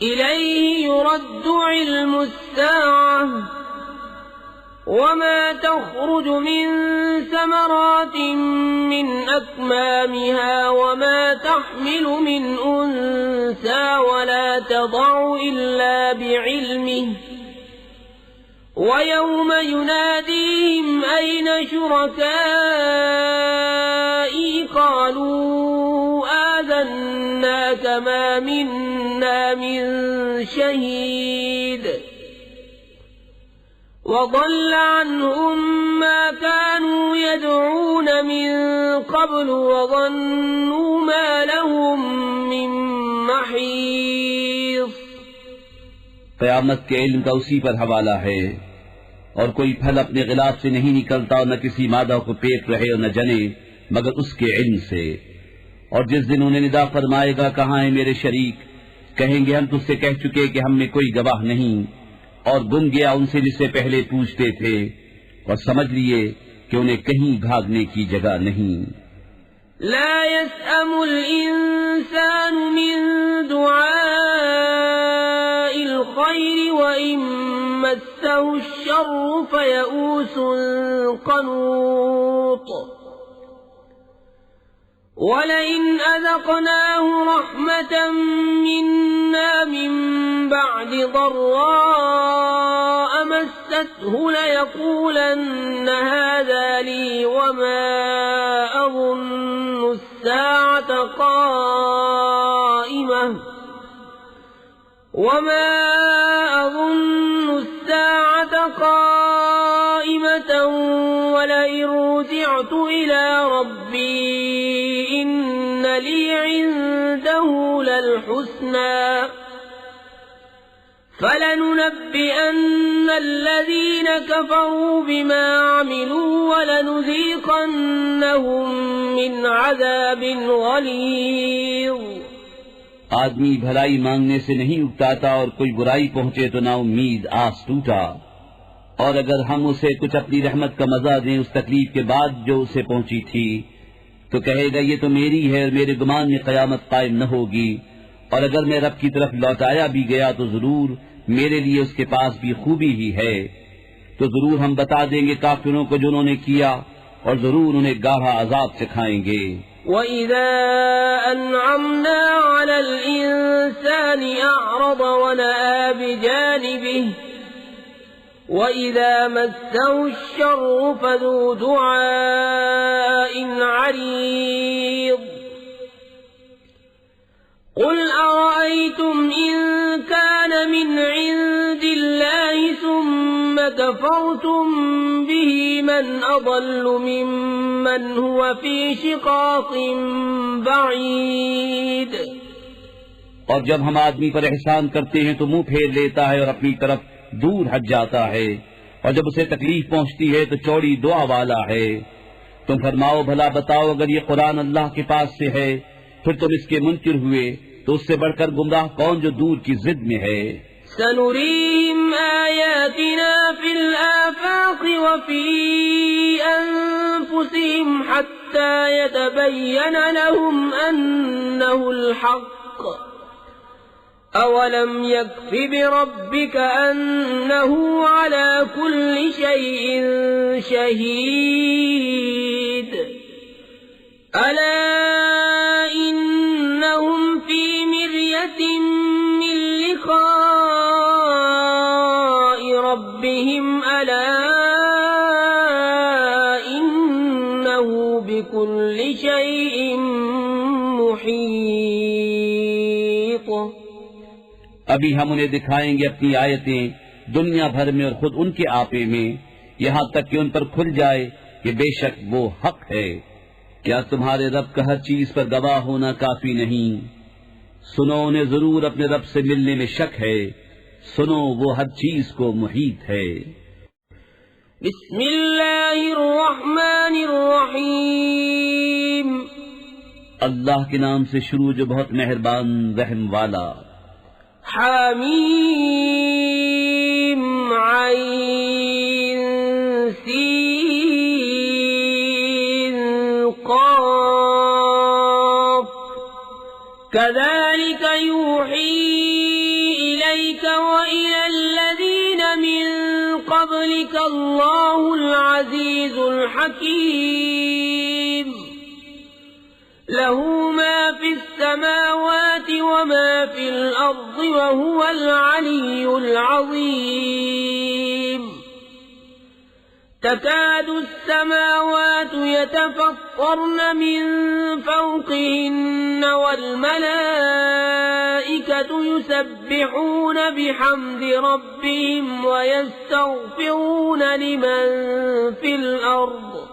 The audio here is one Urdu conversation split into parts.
إليه يرد علم الساعة وما تخرج من ثمرات من أكمامها وما تحمل من أنثى ولا تضع إلا بعلمه ويوم يناديهم أين شركائي قالوا آذناك ما منا من شهيد وضل عنهم ما كانوا يدعون من قبل وظنوا ما لهم من محيص. قیامت کے علم کا اسی پر حوالہ ہے، اور کوئی پھل اپنے غلاف سے نہیں نکلتا اور نہ کسی مادہ کو پیٹ رہے اور نہ جنے مگر اس کے علم سے. اور جس دن انہیں ندا فرمائے گا کہاں ہیں میرے شریک، کہیں گے ہم تجھ سے کہہ چکے کہ ہم میں کوئی گواہ نہیں، اور گم گیا ان سے جس سے پہلے پوچھتے تھے، اور سمجھ لیے کہ انہیں کہیں بھاگنے کی جگہ نہیں. لا يسأم الإنسان من دعاء الخير وإن مسه الشر فيئوس قنوط ولئن أذقناه رحمة منا من بعد ضراء مسته ليقولن هذا لي وما أظن الساعة قائمة ولئن رجعت إلى ربي إن لي عنده للحسنى فلننبئن الذين كفروا بما عملوا ولنذيقنهم من عذاب غليظ. آدمی بھلائی مانگنے سے نہیں اکتاتا اور کوئی برائی پہنچے تو نا امید آس ٹوٹا. اور اگر ہم اسے کچھ اپنی رحمت کا مزہ دیں اس تکلیف کے بعد جو اسے پہنچی تھی تو کہے گا یہ تو میری ہے اور میرے گمان میں قیامت قائم نہ ہوگی. اور اگر میں رب کی طرف لوٹایا بھی گیا تو ضرور میرے لیے اس کے پاس بھی خوبی ہی ہے. تو ضرور ہم بتا دیں گے کافروں کو جو انہوں نے کیا، اور ضرور انہیں گاڑھا عذاب چکھائیں گے. وَإِذَا أَنْعَمْنَا عَلَى الْإِنسَانِ أَعْرَضَ وَنَأَىٰ بِجَانِبِهِ وَإِذَا مَسَّهُ الشَّرُّ فَذُو دُعَاءٍ عَرِيضٍ. قُلْ أَرَأَيْتُمْ إِن كَانَ مِنْ عِندِ اللَّهِ ثُمَّ كَفَرْتُمْ بِهِ مَنْ أَضَلُّ مِمَّنْ هُوَ فِي شِقَاقٍ بَعِيدٍ. اور جب ہم آدمی پر احسان کرتے ہیں تو منہ پھیر لیتا ہے اور اپنی طرف دور ہٹ جاتا ہے، اور جب اسے تکلیف پہنچتی ہے تو چوڑی دعا والا ہے. تم فرماؤ بھلا بتاؤ اگر یہ قرآن اللہ کے پاس سے ہے پھر تم اس کے منکر ہوئے تو اس سے بڑھ کر گمراہ کون جو دور کی ضد میں ہے. سنريهم آياتنا في الآفاق وفي أنفسهم حتى يتبين لهم أنه الحق. أولم يكف بربك أنه على كل شيء شهيد. ألا إنهم في مرية من لقاء ربهم ألا إنه بكل شيء محيط. ابھی ہم انہیں دکھائیں گے اپنی آیتیں دنیا بھر میں اور خود ان کے آپے میں، یہاں تک کہ ان پر کھل جائے کہ بے شک وہ حق ہے. کیا تمہارے رب کا ہر چیز پر گواہ ہونا کافی نہیں؟ سنو انہیں ضرور اپنے رب سے ملنے میں شک ہے، سنو وہ ہر چیز کو محیط ہے. بسم اللہ الرحمن الرحیم. اللہ کے نام سے شروع جو بہت مہربان رحم والا. حمیم عین سین قاف. كذلك يوحي إليك وإلى الذين من قبلك الله العزيز الحكيم له ما في السماوات وما في الأرض وهو العلي العظيم تكاد السماوات يتفطرن من فوقهن والملائكة يسبحون بحمد ربهم ويستغفرون لمن في الأرض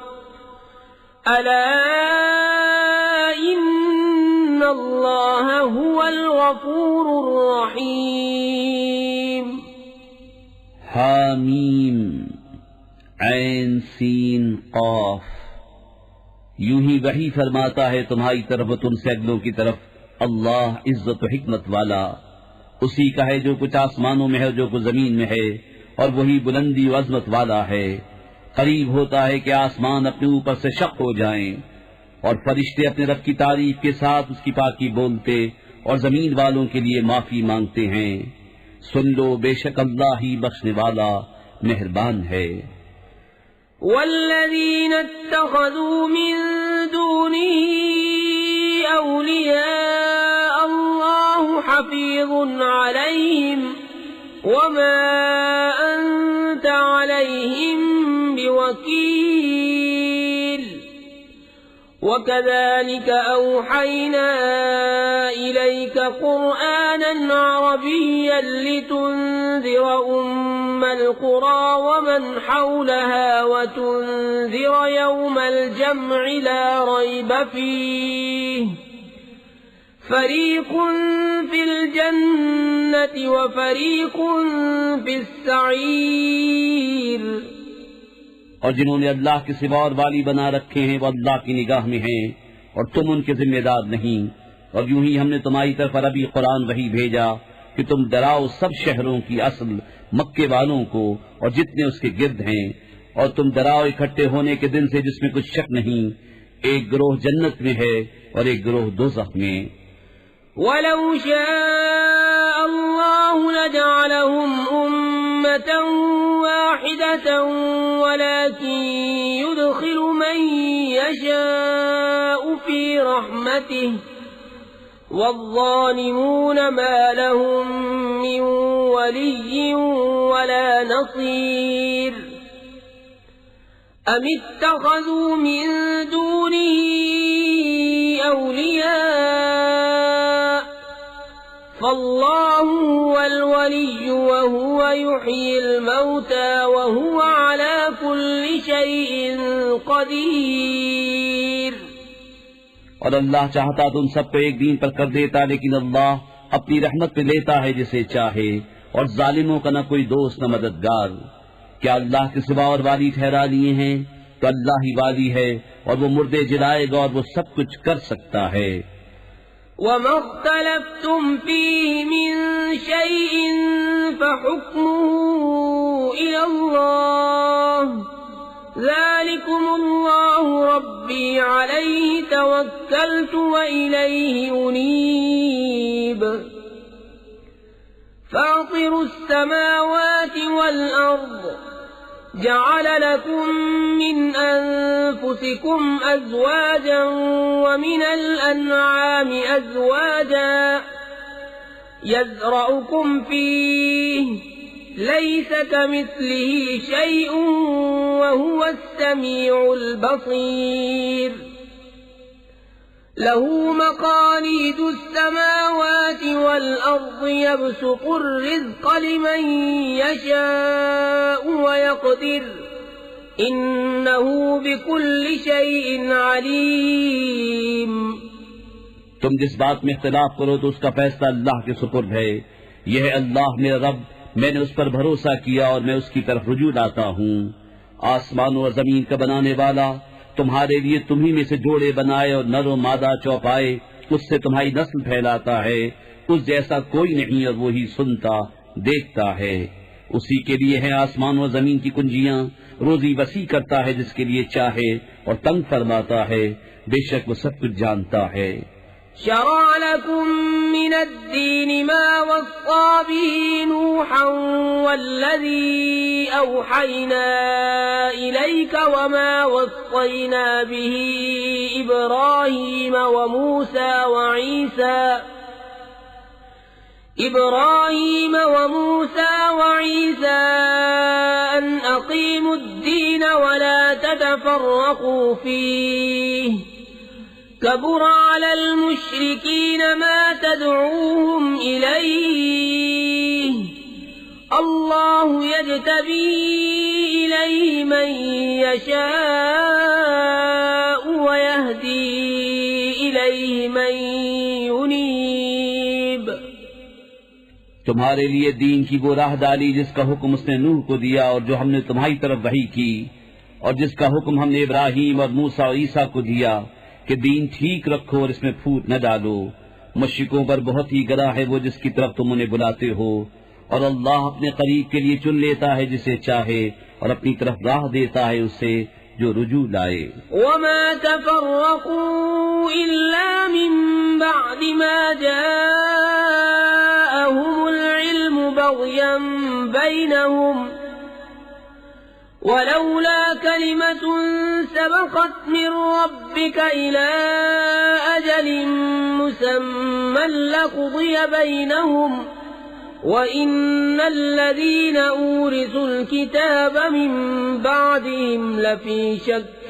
ألا إن الله هو الغفور الرحيم حامیم عین سین قاف. یوں ہی وحی فرماتا ہے تمہاری طرف تم سے اگلوں کی طرف اللہ عزت و حکمت والا، اسی کا ہے جو کچھ آسمانوں میں ہے جو کچھ زمین میں ہے، اور وہی بلندی و عظمت والا ہے. قریب ہوتا ہے کہ آسمان اپنے اوپر سے شق ہو جائیں اور فرشتے اپنے رب کی تعریف کے ساتھ اس کی پاکی بولتے اور زمین والوں کے لیے معافی مانگتے ہیں. سن لو بے شک اللہ ہی بخشنے والا مہربان ہے. والذين اتخذوا من دونه أولياء الله حفيظ عليهم وما أنت عليهم بوكيل وكذلك أوحينا إليك قرآنا عربيا لتنذر أم القرى ومن حولها وتنذر يوم الجمع لا ريب فيه فريق في الجنة وفريق في السعير. اور جنہوں نے اللہ کے سوا اور والی بنا رکھے ہیں وہ اللہ کی نگاہ میں ہیں اور تم ان کے ذمہ دار نہیں. اور یوں ہی ہم نے تمہاری طرف عربی قرآن وحی بھیجا کہ تم ڈراؤ سب شہروں کی اصل مکے والوں کو اور جتنے اس کے گرد ہیں، اور تم ڈراؤ اکٹھے ہونے کے دن سے جس میں کچھ شک نہیں، ایک گروہ جنت میں ہے اور ایک گروہ دوزخ میں. وَلَوْ شَاءَ اللَّهُ لَجَعَلَهُمْ أُمَّةً وَاحِدَةً وَلَكِنْ يُدْخِلُ مَنْ يَشَاءُ فِي رَحْمَتِهِ وَالظَّالِمُونَ مَا لَهُمْ مِنْ وَلِيٍّ وَلَا نَصِيرٍ. أَمِ اتَّخَذُوا مِنْ دُونِهِ أَوْلِيَاءَ فالله هو الولي وهو يحيي الموتى وهو على كل شيء قدير. اور اللہ چاہتا تو ان سب کو ایک دین پر کر دیتا، لیکن اللہ اپنی رحمت میں لیتا ہے جسے چاہے، اور ظالموں کا نہ کوئی دوست نہ مددگار. کیا اللہ کے سوا اور والی ٹھہرا لیے ہیں؟ تو اللہ ہی والی ہے اور وہ مردے جلائے گا اور وہ سب کچھ کر سکتا ہے. وَمَا اخْتَلَفْتُمْ فِيهِ مِنْ شَيْءٍ فَحُكْمُهُ إِلَى اللَّهِ ذَلِكُمُ اللَّهُ رَبِّي عَلَيْهِ تَوَكَّلْتُ وَإِلَيْهِ أُنِيبُ. فَاطِرُ السَّمَاوَاتِ وَالْأَرْضِ جعل لكم من أنفسكم أزواجا ومن الأنعام أزواجا يزرعكم فيه ليس كمثله شيء وهو السميع البصير. له مقاليد السماوات والأرض يبسط الرزق لمن يشاء ويقدر إنه بكل شيء عليم. تم جس بات میں اختلاف کرو تو اس کا فیصلہ اللہ کے سپرد ہے. یہ ہے اللہ میرا رب، میں نے اس پر بھروسہ کیا اور میں اس کی طرف رجوع لاتا ہوں. آسمانوں اور زمین کا بنانے والا تمہارے لیے تمہیں میں سے جوڑے بنائے اور نر و مادہ چوپائے، اس سے تمہاری نسل پھیلاتا ہے. اس جیسا کوئی نہیں اور وہی سنتا دیکھتا ہے. اسی کے لیے ہیں آسمان و زمین کی کنجیاں، روزی وسیع کرتا ہے جس کے لیے چاہے اور تنگ فرماتا ہے. بے شک وہ سب کچھ جانتا ہے. شرع لكم من الدين ما وصى به نوحا والذي أوحينا إليك وما وصينا به إبراهيم وموسى وعيسى أن أقيموا الدين ولا تتفرقوا فيه كبر على المشركين ما تدعوهم إليه الله يجتبي إليه من يشاء ويهدي إليه من ينيب. تمہارے لیے دین کی وہ راہ ڈالی جس کا حکم اس نے نوح کو دیا اور جو ہم نے تمہاری طرف وحی کی، اور جس کا حکم ہم نے ابراہیم اور موسیٰ اور عیسیٰ کو دیا کہ دین ٹھیک رکھو اور اس میں پھوٹ نہ ڈالو. مشرکوں پر بہت ہی گراں ہے وہ جس کی طرف تم انہیں بلاتے ہو، اور اللہ اپنے قریب کے لیے چن لیتا ہے جسے چاہے اور اپنی طرف راہ دیتا ہے اسے جو رجوع لائے. وما تفرقوا إلا من بعد ما جاءهم العلم بغيا بينهم ولولا كلمة سبقت من ربك إلى أجل مسمى لقضي بينهم وَإِنَّ الَّذِينَ أُورِثُوا الْكِتَابَ مِنْ بَعْدِهِمْ لَفِي شَكٍّ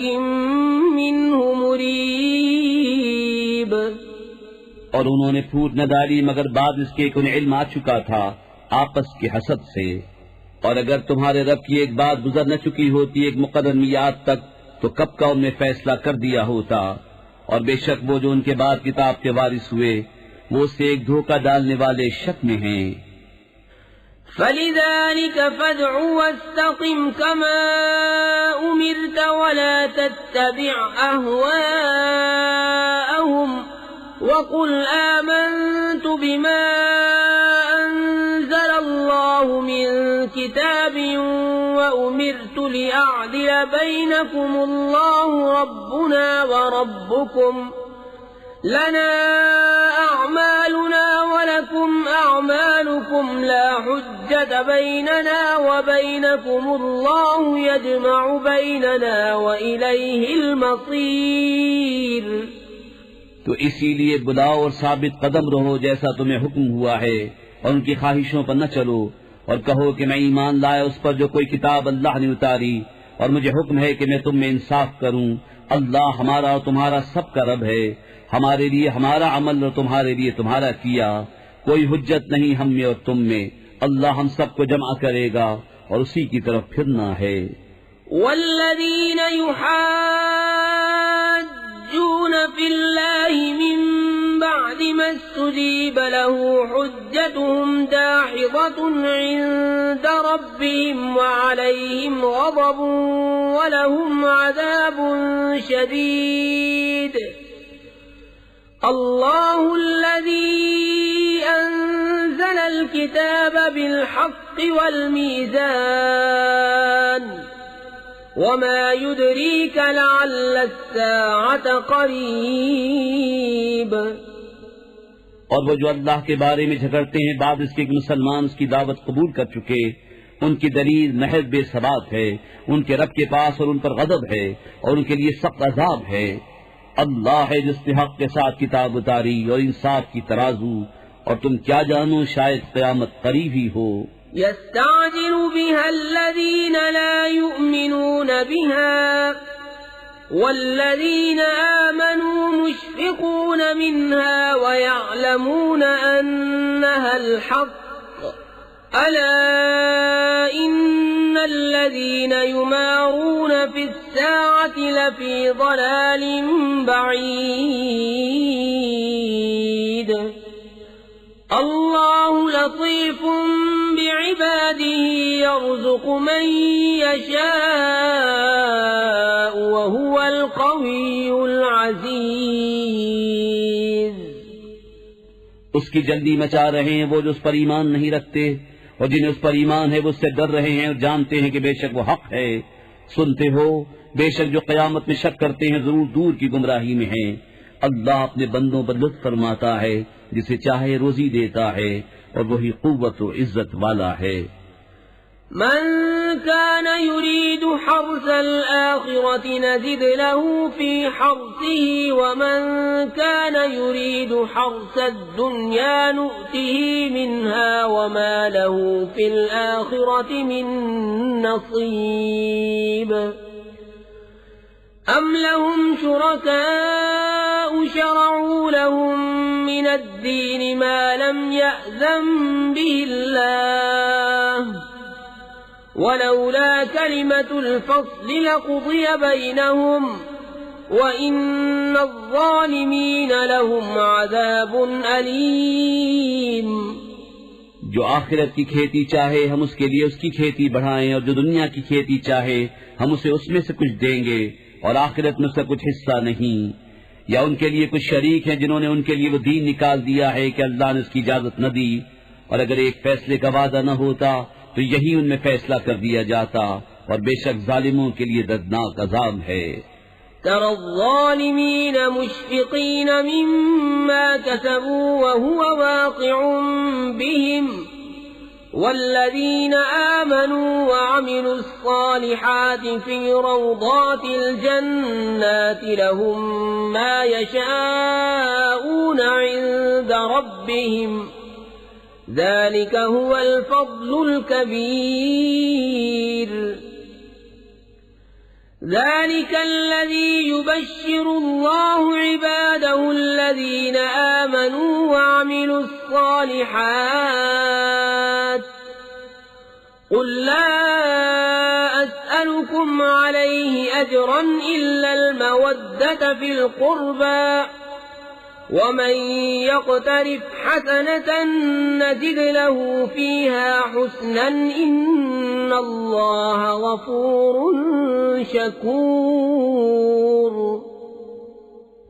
مِّنْهُ مُرِيبٍ. اور انہوں نے پھوٹ نہ ڈالی مگر بعد اس کے کہ انہیں علم آ چکا تھا آپس کے حسد سے. اور اگر تمہارے رب کی ایک بات گزر نہ چکی ہوتی ایک مقرر میعاد تک تو کب کا ان نے فیصلہ کر دیا ہوتا. اور بے شک وہ جو ان کے بعد کتاب کے وارث ہوئے وہ اس سے ایک دھوکہ ڈالنے والے شک میں ہیں. فَلِذَلِكَ فَادْعُ وَاسْتَقِمْ كَمَا أُمِرْتَ وَلَا تَتَّبِعْ أَهْوَاءَهُمْ وَقُلْ آمَنْتُ بِمَا أَنزَلَ اللَّهُ مِنْ كِتَابٍ وَأُمِرْتُ لِأَعْدِلَ بَيْنَكُمُ اللَّهُ رَبُّنَا وَرَبُّكُمْ لنا أعمالنا ولكم أعمالكم لا حجة بيننا وبينكم الله يجمع بيننا وإليه المصير. تو اسی لیے بلاؤ اور ثابت قدم رہو جیسا تمہیں حکم ہوا ہے اور ان کی خواہشوں پر نہ چلو، اور کہو کہ میں ایمان لایا اس پر جو کوئی کتاب اللہ نے اتاری، اور مجھے حکم ہے کہ میں تم میں انصاف کروں. اللہ ہمارا اور تمہارا سب کا رب ہے، ہمارے لیے ہمارا عمل اور تمہارے لیے تمہارا کیا، کوئی حجت نہیں ہم میں اور تم میں. اللہ ہم سب کو جمع کرے گا اور اسی کی طرف پھرنا ہے. والذین یحاجون فی اللہ من بعد ما استجیب له حجتهم داحضة عند ربهم وعليهم غضب ولهم عذاب شدید. الله الذي أنزل الكتاب بالحق والميزان وما يدريك لعل الساعة قريب. اور وہ جو اللہ کے بارے میں جھگڑتے ہیں بعد اس کے کہ مسلمان اس کی دعوت قبول کر چکے، ان کی دلیل محض بے ثبات ہے، ان کے رب کے پاس اور ان پر غضب ہے اور ان کے لیے سخت عذاب ہے. اللہ ہے جس نے حق کے ساتھ کتاب اتاری اور انصاف کی ترازو، اور تم کیا جانو شاید قیامت قریب ہی ہو. يستعجل بها الذين لا يؤمنون بها والذين آمنوا مشفقون منها ويعلمون أنها الحق ألا إن الذين يمارون في الساعة لفي ضلال بعيد. الله لطيف بعباده يرزق من يشاء وهو القوي العزيز. اس کی جلدی مچا رہے ہیں وہ جو اس پر ایمان نہیں رکھتے، اور جنہیں اس پر ایمان ہے وہ اس سے ڈر رہے ہیں اور جانتے ہیں کہ بے شک وہ حق ہے. سنتے ہو بے شک جو قیامت میں شک کرتے ہیں ضرور دور کی گمراہی میں ہیں. اللہ اپنے بندوں پر لطف فرماتا ہے، جسے چاہے روزی دیتا ہے، اور وہی قوت و عزت والا ہے۔ من كان يريد حرث الآخرة نزد له في حرثه ومن كان يريد حرث الدنيا نؤته منها وما له في الآخرة من نصيب أم لهم شركاء شرعوا لهم من الدين ما لم يأذن به الله ولولا كلمة الفصل لقضي بينهم وإن الظالمين لهم عذاب أليم۔ جو آخرت کی کھیتی چاہے ہم اس کے لیے اس کی کھیتی بڑھائیں، اور جو دنیا کی کھیتی چاہے ہم اسے اس میں سے کچھ دیں گے، اور آخرت میں اس کا کچھ حصہ نہیں۔ یا ان کے لیے کچھ شریک ہیں جنہوں نے ان کے لیے وہ دین نکال دیا ہے کہ اللہ نے اس کی اجازت نہ دی، اور اگر ایک فیصلے کا وعدہ نہ ہوتا تو یہی ان میں فیصلہ کر دیا جاتا، اور بے شک ظالموں کے لیے دردناک عذاب ہے۔ ترى الظالمين مشفقين مما كسبوا وهو واقع بهم والذين آمنوا وعملوا الصالحات في روضات الجنات لهم ما يشاءون عند ربهم ذلك هو الفضل الكبير۔ ذلك الذي يبشر الله عباده الذين آمنوا وعملوا الصالحات قل لا أسألكم عليه أجرا إلا المودة في القربى ومن يقترف حسنة نزد له فيها حسنا إن الله غفور شكور۔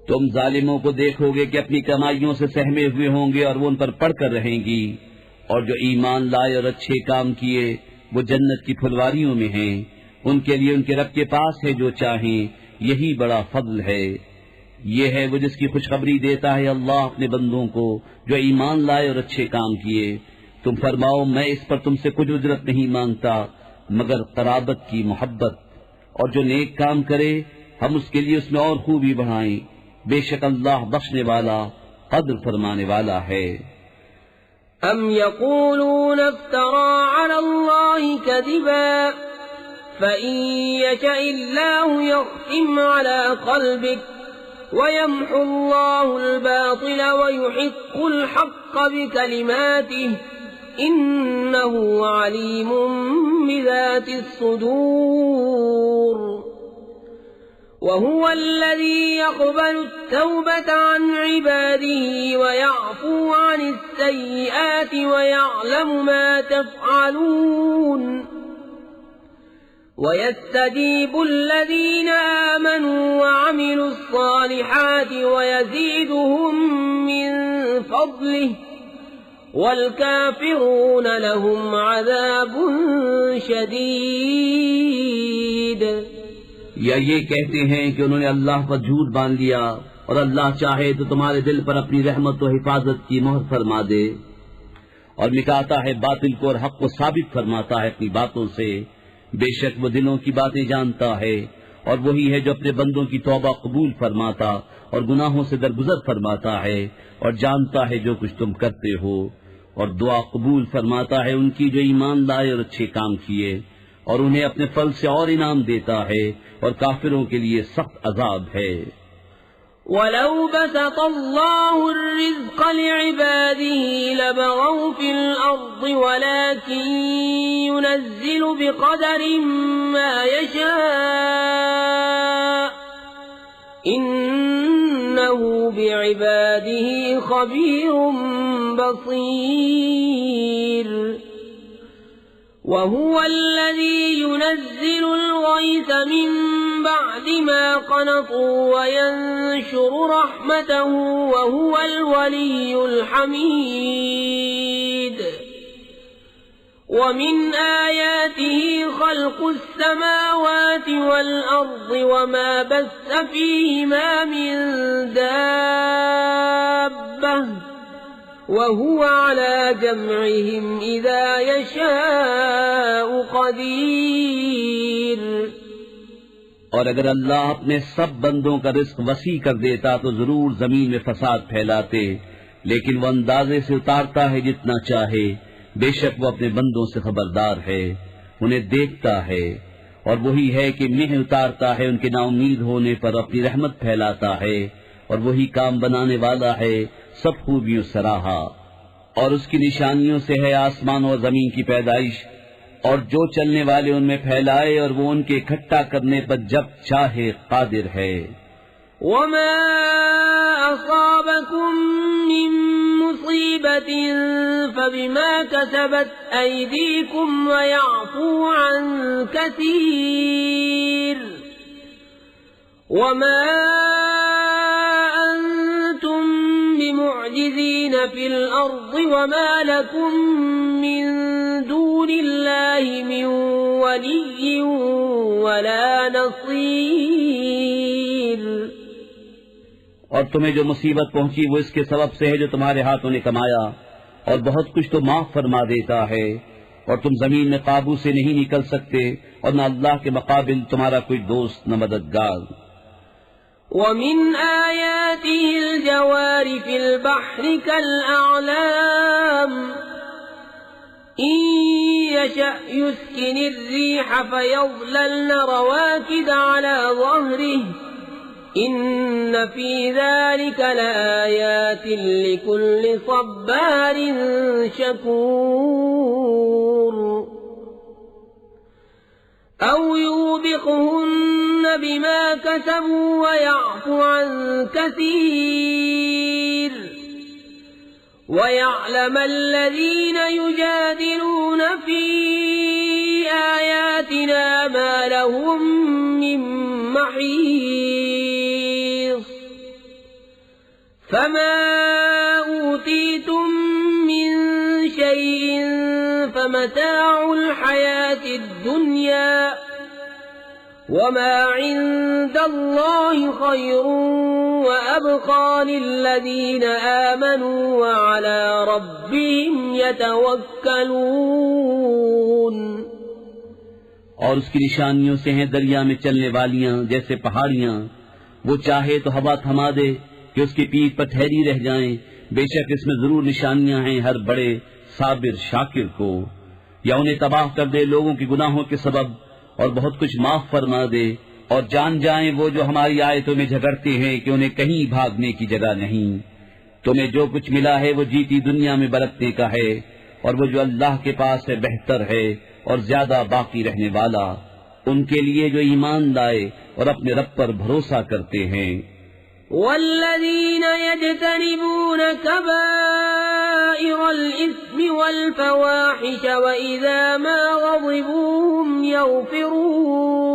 تم ظالموں کو دیکھو گے کہ اپنی کمائیوں سے سہمے ہوئے ہوں گے، اور وہ ان پر پڑھ کر رہیں گی، اور جو ایمان لائے اور اچھے کام کیے وہ جنت کی پھلواریوں میں ہیں، ان کے لیے ان کے رب کے پاس ہے جو چاہیں، یہی بڑا فضل ہے۔ یہ ہے وہ جس کی خوشخبری دیتا ہے اللہ اپنے بندوں کو جو ایمان لائے اور اچھے کام کیے۔ تم فرماؤ میں اس پر تم سے کچھ اجرت نہیں مانگتا مگر قرابت کی محبت، اور جو نیک کام کرے ہم اس کے لیے اس میں اور خوبی بڑھائیں، بے شک اللہ بخشنے والا قدر فرمانے والا ہے۔ ام يقولون افترى على الله كذبا فإن يشاء الله يختم على قلبك ويمحو الله الباطل ويحق الحق بكلماته إنه عليم بذات الصدور۔ وهو الذي يقبل التوبة عن عباده ويعفو عن السيئات ويعلم ما تفعلون ويستجيب الذين آمنوا وعملوا الصالحات ويزيدهم من فضله والكافرون لهم عذاب شديد۔ یا یہ کہتے ہیں کہ انہوں نے اللہ پر جھوٹ باندھ لیا، اور اللہ چاہے تو تمہارے دل پر اپنی رحمت و حفاظت کی مہر فرما دے، اور مٹاتا ہے باطل کو اور حق کو ثابت فرماتا ہے اپنی باتوں سے۔ بے شک وہ دلوں کی باتیں جانتا ہے، اور وہی ہے جو اپنے بندوں کی توبہ قبول فرماتا اور گناہوں سے درگزر فرماتا ہے، اور جانتا ہے جو کچھ تم کرتے ہو، اور دعا قبول فرماتا ہے ان کی جو ایمان لائے اور اچھے کام کیے، اور انہیں اپنے فضل سے اور انعام دیتا ہے، اور کافروں کے لیے سخت عذاب ہے۔ وَلَوْ بَسَطَ اللَّهُ الرِّزْقَ لِعِبَادِهِ لَبَغَوْا فِي الْأَرْضِ وَلَكِن يُنَزِّلُ بِقَدَرٍ مَّا يَشَاءُ إِنَّهُ بِعِبَادِهِ خَبِيرٌ بَصِيرٌ۔ وَهُوَ الَّذِي يُنَزِّلُ الْغَيْثَ مِن بَعْدِ مَا قَنَطُوا وَيَنشُرُ رَحْمَتَهُ وَهُوَ الْوَلِيُّ الْحَمِيدُ۔ ومن آياته خلق السماوات والأرض وما بث فيهما من دابة وهو على جمعهم إذا يشاء قدير۔ اور اگر اللہ اپنے سب بندوں کا رزق وسیع کر دیتا تو ضرور زمین میں فساد پھیلاتے، لیکن وہ اندازے سے اتارتا ہے جتنا چاہے، بے شک وہ اپنے بندوں سے خبردار ہے، انہیں دیکھتا ہے، اور وہی ہے کہ مہ اتارتا ہے ان کے نا امید ہونے پر، اپنی رحمت پھیلاتا ہے، اور وہی کام بنانے والا ہے سب خوبیوں سراہا۔ اور اس کی نشانیوں سے ہے آسمان اور زمین کی پیدائش، اور جو چلنے والے ان میں پھیلائے، اور وہ ان کے اکٹھا کرنے پر جب چاہے قادر ہے۔ وما أصابكم من مصيبة فبما كسبت أيديكم ويعفو عن كثير وما أنتم بمعجزين في الأرض وما لكم من دون الله من ولي ولا نصير۔ اور تمہیں جو مصیبت پہنچی وہ اس کے سبب سے ہے جو تمہارے ہاتھوں نے کمایا، اور بہت کچھ تو معاف فرما دیتا ہے، اور تم زمین میں قابو سے نہیں نکل سکتے، اور نہ اللہ کے مقابل تمہارا کوئی دوست نہ مددگار۔ وَمِنْ آيَاتِهِ الْجَوَارِ فِي الْبَحْرِ كَالْأَعْلَامِ إِنْ يَشَأْ يُسْكِنِ الرِّيحَ فَيَظْلَلْنَ رَوَاكِدَ عَلَى ظَهْرِهِ إِنَّ فِي ذَلِكَ لَآيَاتٍ لِكُلِّ صَبَّارٍ شَكُورٍ۔ أَوْ يُوبِقْهُنَّ بِمَا كَسَبُوا وَيَعْفُو عَنْ كَثِيرٍ وَيَعْلَمَ الَّذِينَ يُجَادِلُونَ فِي آيَاتِنَا مَا لَهُم مِّن مَّحِيصٍ۔ فَمَا أُوتِيتُم مِّن شَيْءٍ فَمَتَاعُ الْحَيَاةِ الدُّنْيَا وَمَا عِندَ اللَّهِ خَيْرٌ وَأَبْقَىٰ لِلَّذِينَ آمَنُوا وَعَلَىٰ رَبِّهِمْ يَتَوَكَّلُونَ۔ اور اس کی نشانیوں سے ہیں دریا میں چلنے والیاں جیسے پہاڑیاں، وہ چاہے تو ہوا تھما دے کہ اس کی پیٹھ پر ٹھہری رہ جائیں، بے شک اس میں ضرور نشانیاں ہیں ہر بڑے صابر شاکر کو، یا انہیں تباہ کر دے لوگوں کے گناہوں کے سبب اور بہت کچھ معاف فرما دے، اور جان جائیں وہ جو ہماری آیتوں میں جھگڑتے ہیں کہ انہیں کہیں بھاگنے کی جگہ نہیں۔ تمہیں جو کچھ ملا ہے وہ جیتی دنیا میں برتنے کا ہے، اور وہ جو اللہ کے پاس ہے بہتر ہے اور زیادہ باقی رہنے والا، ان کے لیے جو ایمان لائے اور اپنے رب پر بھروسہ کرتے ہیں۔ والذين يجتنبون كبائر الإثم والفواحش وإذا ما غضبوا هم يغفرون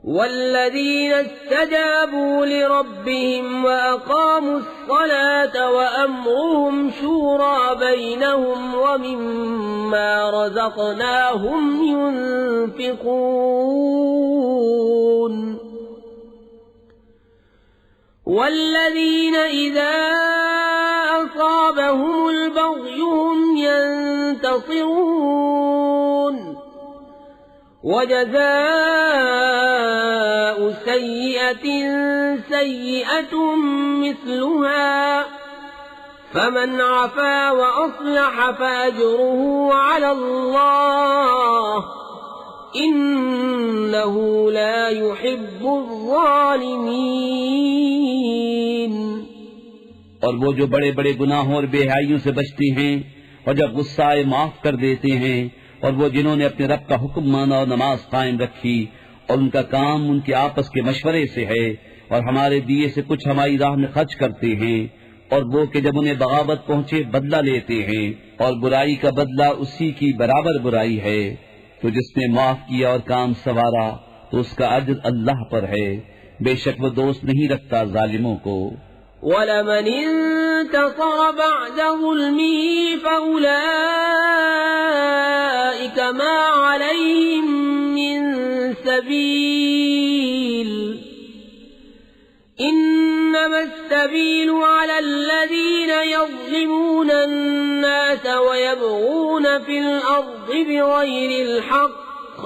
والذين استجابوا لربهم وأقاموا الصلاة وأمرهم شورى بينهم ومما رزقناهم ينفقون والذين إذا أصابهم البغي هم ينتصرون وجزاء سيئة سيئة مثلها فمن عفا وأصلح فأجره على الله إنه لا يحب الظالمين۔ اور وہ جو بڑے بڑے گناہوں اور بے حیائیوں سے بچتے ہیں اور جب غصہ آئے معاف کر دیتے ہیں، اور وہ جنہوں نے اپنے رب کا حکم مانا اور نماز قائم رکھی، اور ان کا کام ان کے آپس کے مشورے سے ہے، اور ہمارے دیے سے کچھ ہماری راہ میں خرچ کرتے ہیں، اور وہ کہ جب انہیں بغاوت پہنچے بدلہ لیتے ہیں، اور برائی کا بدلہ اسی کی برابر برائی ہے، تو جس نے معاف کیا اور کام سنوارا تو اس کا اجر اللہ پر ہے، بے شک وہ دوست نہیں رکھتا ظالموں کو۔ وَلَمَنِ انتَصَرَ بَعْدَ ظُلْمِهِ فَأُولَٰئِكَ السبيل على الذين يظلمون الناس ويبغون في الأرض بغير الحق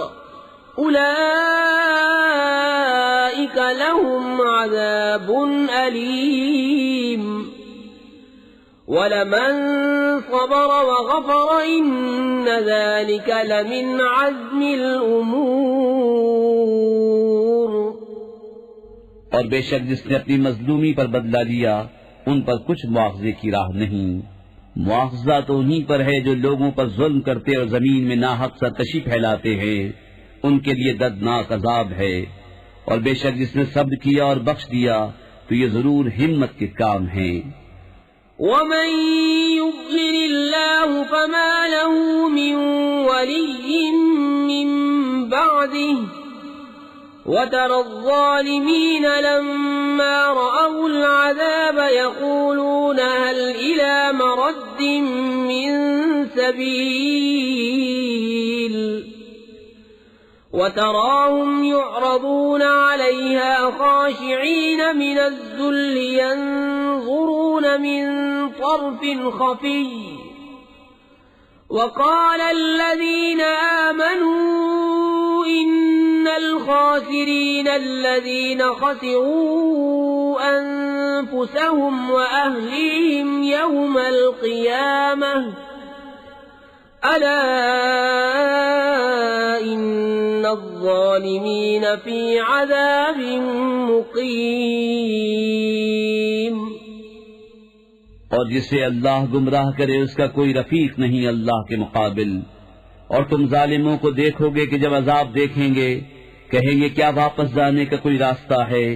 أولئك لهم عذاب أليم وَلَمَن صَبَرَ وَغَفَرَ إِنَّ ذَلِكَ لَمِنْ عَزْمِ الْأُمُورِ۔ اور بے شک جس نے اپنی مظلومی پر بدلہ لیا ان پر کچھ مواخذے کی راہ نہیں، مواخذہ تو انہی پر ہے جو لوگوں پر ظلم کرتے اور زمین میں ناحق سرکشی پھیلاتے ہیں، ان کے لیے دردناک عذاب ہے۔ اور بے شک جس نے صبر کیا اور بخش دیا تو یہ ضرور ہمت کے کام ہیں۔ وَمَن يُضْلِلِ اللَّهُ فَمَا لَهُ مِن وَلِيٍّ مِّن بَعْدِهِ وَتَرَى الظَّالِمِينَ لَمَّا رَأَوُا الْعَذَابَ يَقُولُونَ هَلْ إِلَى مَرَدٍّ مِّن سَبِيلٍ وَتَرَاهُمْ يُعْرَضُونَ عَلَيْهَا خَاشِعِينَ مِنَ الذُّلِّ يَنظُرُونَ مِن طَرْفٍ خَفِيٍّ وَقَالَ الَّذِينَ آمَنُوا إِنَّ الْخَاسِرِينَ الَّذِينَ خَسِرُوا أَنفُسَهُمْ وَأَهْلِيهِمْ يَوْمَ الْقِيَامَةِ أَلَا إِنَّ الظَّالِمِينَ فِي عَذَابٍ مُقِيمٍ۔ اور جسے اللہ گمراہ کرے اس کا کوئی رفیق نہیں اللہ کے مقابل۔ اور تم ظالموں کو دیکھو گے کہ جب عذاب دیکھیں گے کہیں گے کیا واپس جانے کا کوئی راستہ ہے،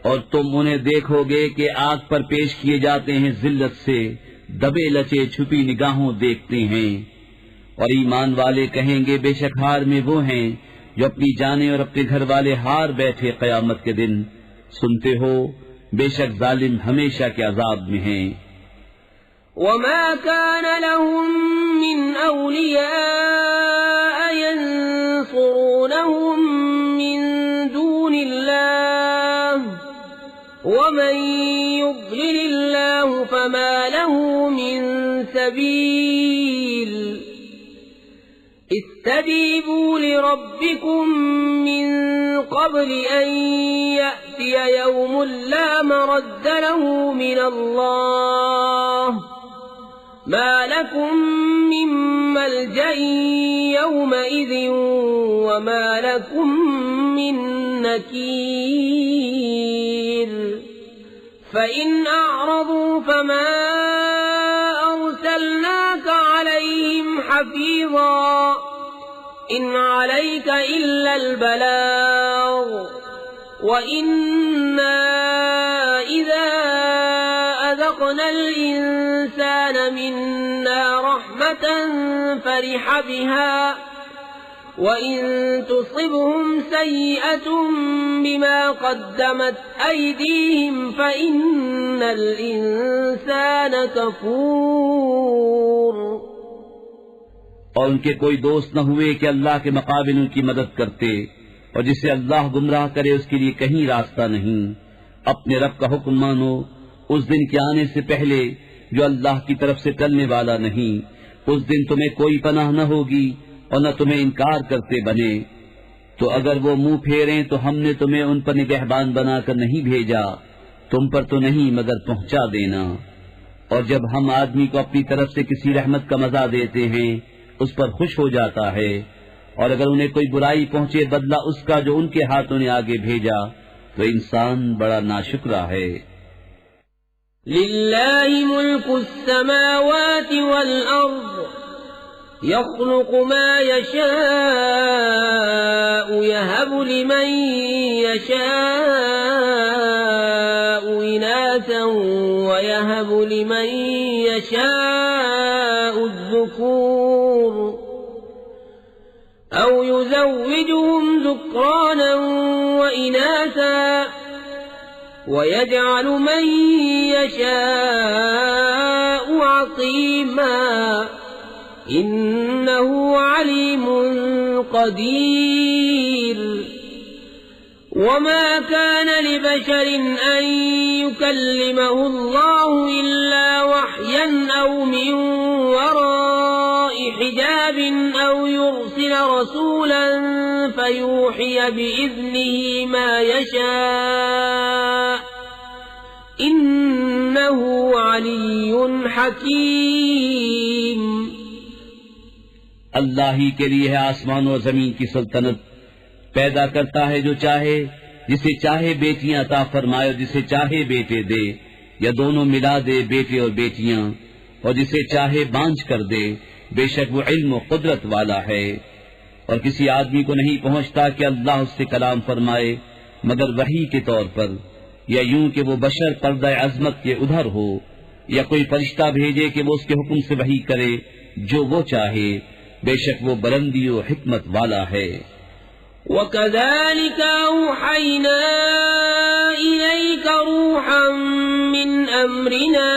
اور تم انہیں دیکھو گے کہ آگ پر پیش کیے جاتے ہیں ذلت سے، دبے لچے چھپی نگاہوں دیکھتے ہیں۔ اور ایمان والے کہیں گے بے شک ہار میں وہ ہیں جو اپنی جانیں اور اپنے گھر والے ہار بیٹھے قیامت کے دن۔ سنتے ہو بے شک ظالم ہمیشہ کے عذاب میں ہیں۔ وَمَا كَانَ لَهُم مِّنْ أَوْلِيَاءَ يَنصُرُونَهُم مِّن دُونِ اللَّهِ وَمَن يُضْلِلِ اللَّهُ فَمَا لَهُ مِن سَبِيلٍ۔ اسْتَجِيبُوا لِرَبِّكُم مِّن قَبْلِ أَن يَأْتِيَ يَوْمٌ لَّا مَرَدَّ لَهُ مِنَ اللَّهِ مَا لَكُم مِّن مَّلْجَإٍ يَوْمَئِذٍ وَمَا لَكُم مِّن نَّكِيرٍ۔ فَإِنْ أَعْرَضُوا فَمَا أَرْسَلْنَاكَ عَلَيْهِمْ حَفِيظًا إِنْ عَلَيْكَ إِلَّا الْبَلَاغُ وَإِنَّا إِذَا أَذَقْنَا الْإِنسَانَ مِنَّا رَحْمَةً فَرِحَ بِهَا وَإِن تُصِبْهُمْ سَيِّئَةٌ بِمَا قَدَّمَتْ أَيْدِيهِمْ فَإِنَّ الْإِنسَانَ كَفُورٌ۔ اور ان کے کوئی دوست نہ ہوئے کہ اللہ کے مقابل ان کی مدد کرتے، اور جسے اللہ گمراہ کرے اس کے لیے کہیں راستہ نہیں۔ اپنے رب کا حکم مانو اس دن کے آنے سے پہلے جو اللہ کی طرف سے ٹلنے والا نہیں۔ اس دن تمہیں کوئی پناہ نہ ہوگی اور نہ تمہیں انکار کرتے بنے۔ تو اگر وہ منہ پھیریں تو ہم نے تمہیں ان پر نگہبان بنا کر نہیں بھیجا، تم پر تو نہیں مگر پہنچا دینا۔ اور جب ہم آدمی کو اپنی طرف سے کسی رحمت کا مزہ دیتے ہیں اس پر خوش ہو جاتا ہے، اور اگر انہیں کوئی برائی پہنچے بدلہ اس کا جو ان کے ہاتھوں نے آگے بھیجا تو انسان بڑا ناشکرا ہے۔ لِلَّهِ مُلْكُ السَّمَاوَاتِ وَالْأَرْضِ يَخْلُقُ مَا يَشَاءُ يَهَبُ لِمَن يَشَاءُ إِنَاثًا وَيَهَبُ لِمَن يَشَاءُ الذُّكُورَ أَوْ يُزَوِّجُهُمْ ذُكْرَانًا وَإِنَاثًا وَيَجْعَلُ مَن يَشَاءُ عَقِيمًا إِنَّهُ عَلِيمٌ قَدِيرٌ وما كان لبشر أن يكلمه الله إلا وحيا أو من وراء حجاب أو يرسل رسولا فيوحي بإذنه ما يشاء إنه علي حكيم. اللہ ہی کے لیے ہے آسمان و زمین کی سلطنت، پیدا کرتا ہے جو چاہے، جسے چاہے بیٹیاں عطا فرمائے اور جسے چاہے بیٹے دے، یا دونوں ملا دے بیٹے اور بیٹیاں، اور جسے چاہے بانجھ کر دے، بے شک وہ علم و قدرت والا ہے. اور کسی آدمی کو نہیں پہنچتا کہ اللہ اس سے کلام فرمائے مگر وحی کے طور پر، یا یوں کہ وہ بشر پردہ عظمت کے ادھر ہو، یا کوئی فرشتہ بھیجے کہ وہ اس کے حکم سے وحی کرے جو وہ چاہے، بے شک وہ بلندی و حکمت والا ہے. وَكَذَلِكَ أَوْحَيْنَا إِلَيْكَ رُوحًا مِّنْ أَمْرِنَا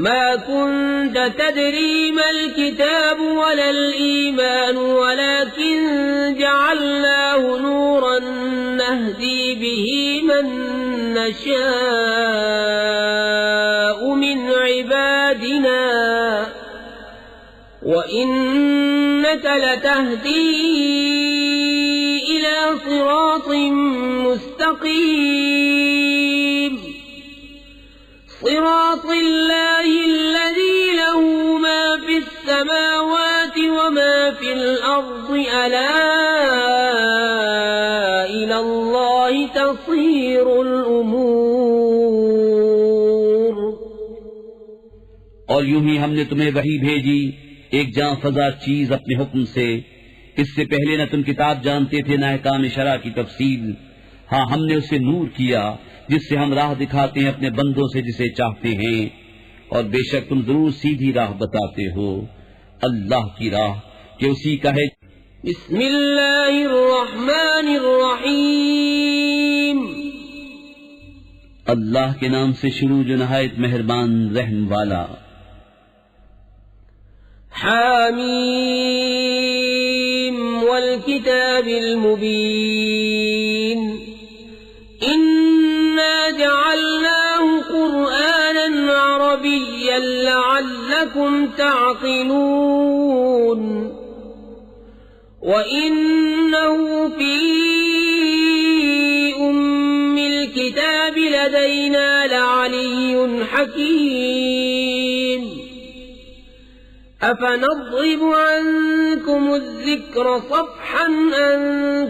مَا كُنتَ تَدْرِي مَا الْكِتَابُ وَلَا الْإِيمَانُ وَلَكِنْ جَعَلْنَاهُ نُورًا نَهْدِي بِهِ مَن نَّشَاءُ مِنْ عِبَادِنَا وَإِنَّكَ لَتَهْدِي إِلَى صِرَاطٍ مُسْتَقِيمٍ صِرَاطِ اللَّهِ الَّذِي لَهُ مَا فِي السَّمَاوَاتِ وَمَا فِي الْأَرْضِ أَلَا إِلَى اللَّهِ تَصِيرُ الْأُمُورُ. اور یوں ہی ہم نے تمہیں وحی بھیجی ایک جاں فضا چیز اپنے حکم سے. اس سے پہلے نہ تم کتاب جانتے تھے نہ احکام شرع کی تفصیل. ہاں ہم نے اسے نور کیا جس سے ہم راہ دکھاتے ہیں اپنے بندوں سے جسے چاہتے ہیں، اور بے شک تم ضرور سیدھی راہ بتاتے ہو. اللہ کی راہ کہ اسی کا ہے. بسم اللہ الرحمن الرحیم. اللہ کے نام سے شروع جو نہایت مہربان رحم والا. حامیم والکتاب المبین انا جعلناه قرآنا عربیا لعلکم تعقلون وإنه في أم الكتاب لدينا لعلي حكيم. أفنضرب عنكم الذكر صفحا أن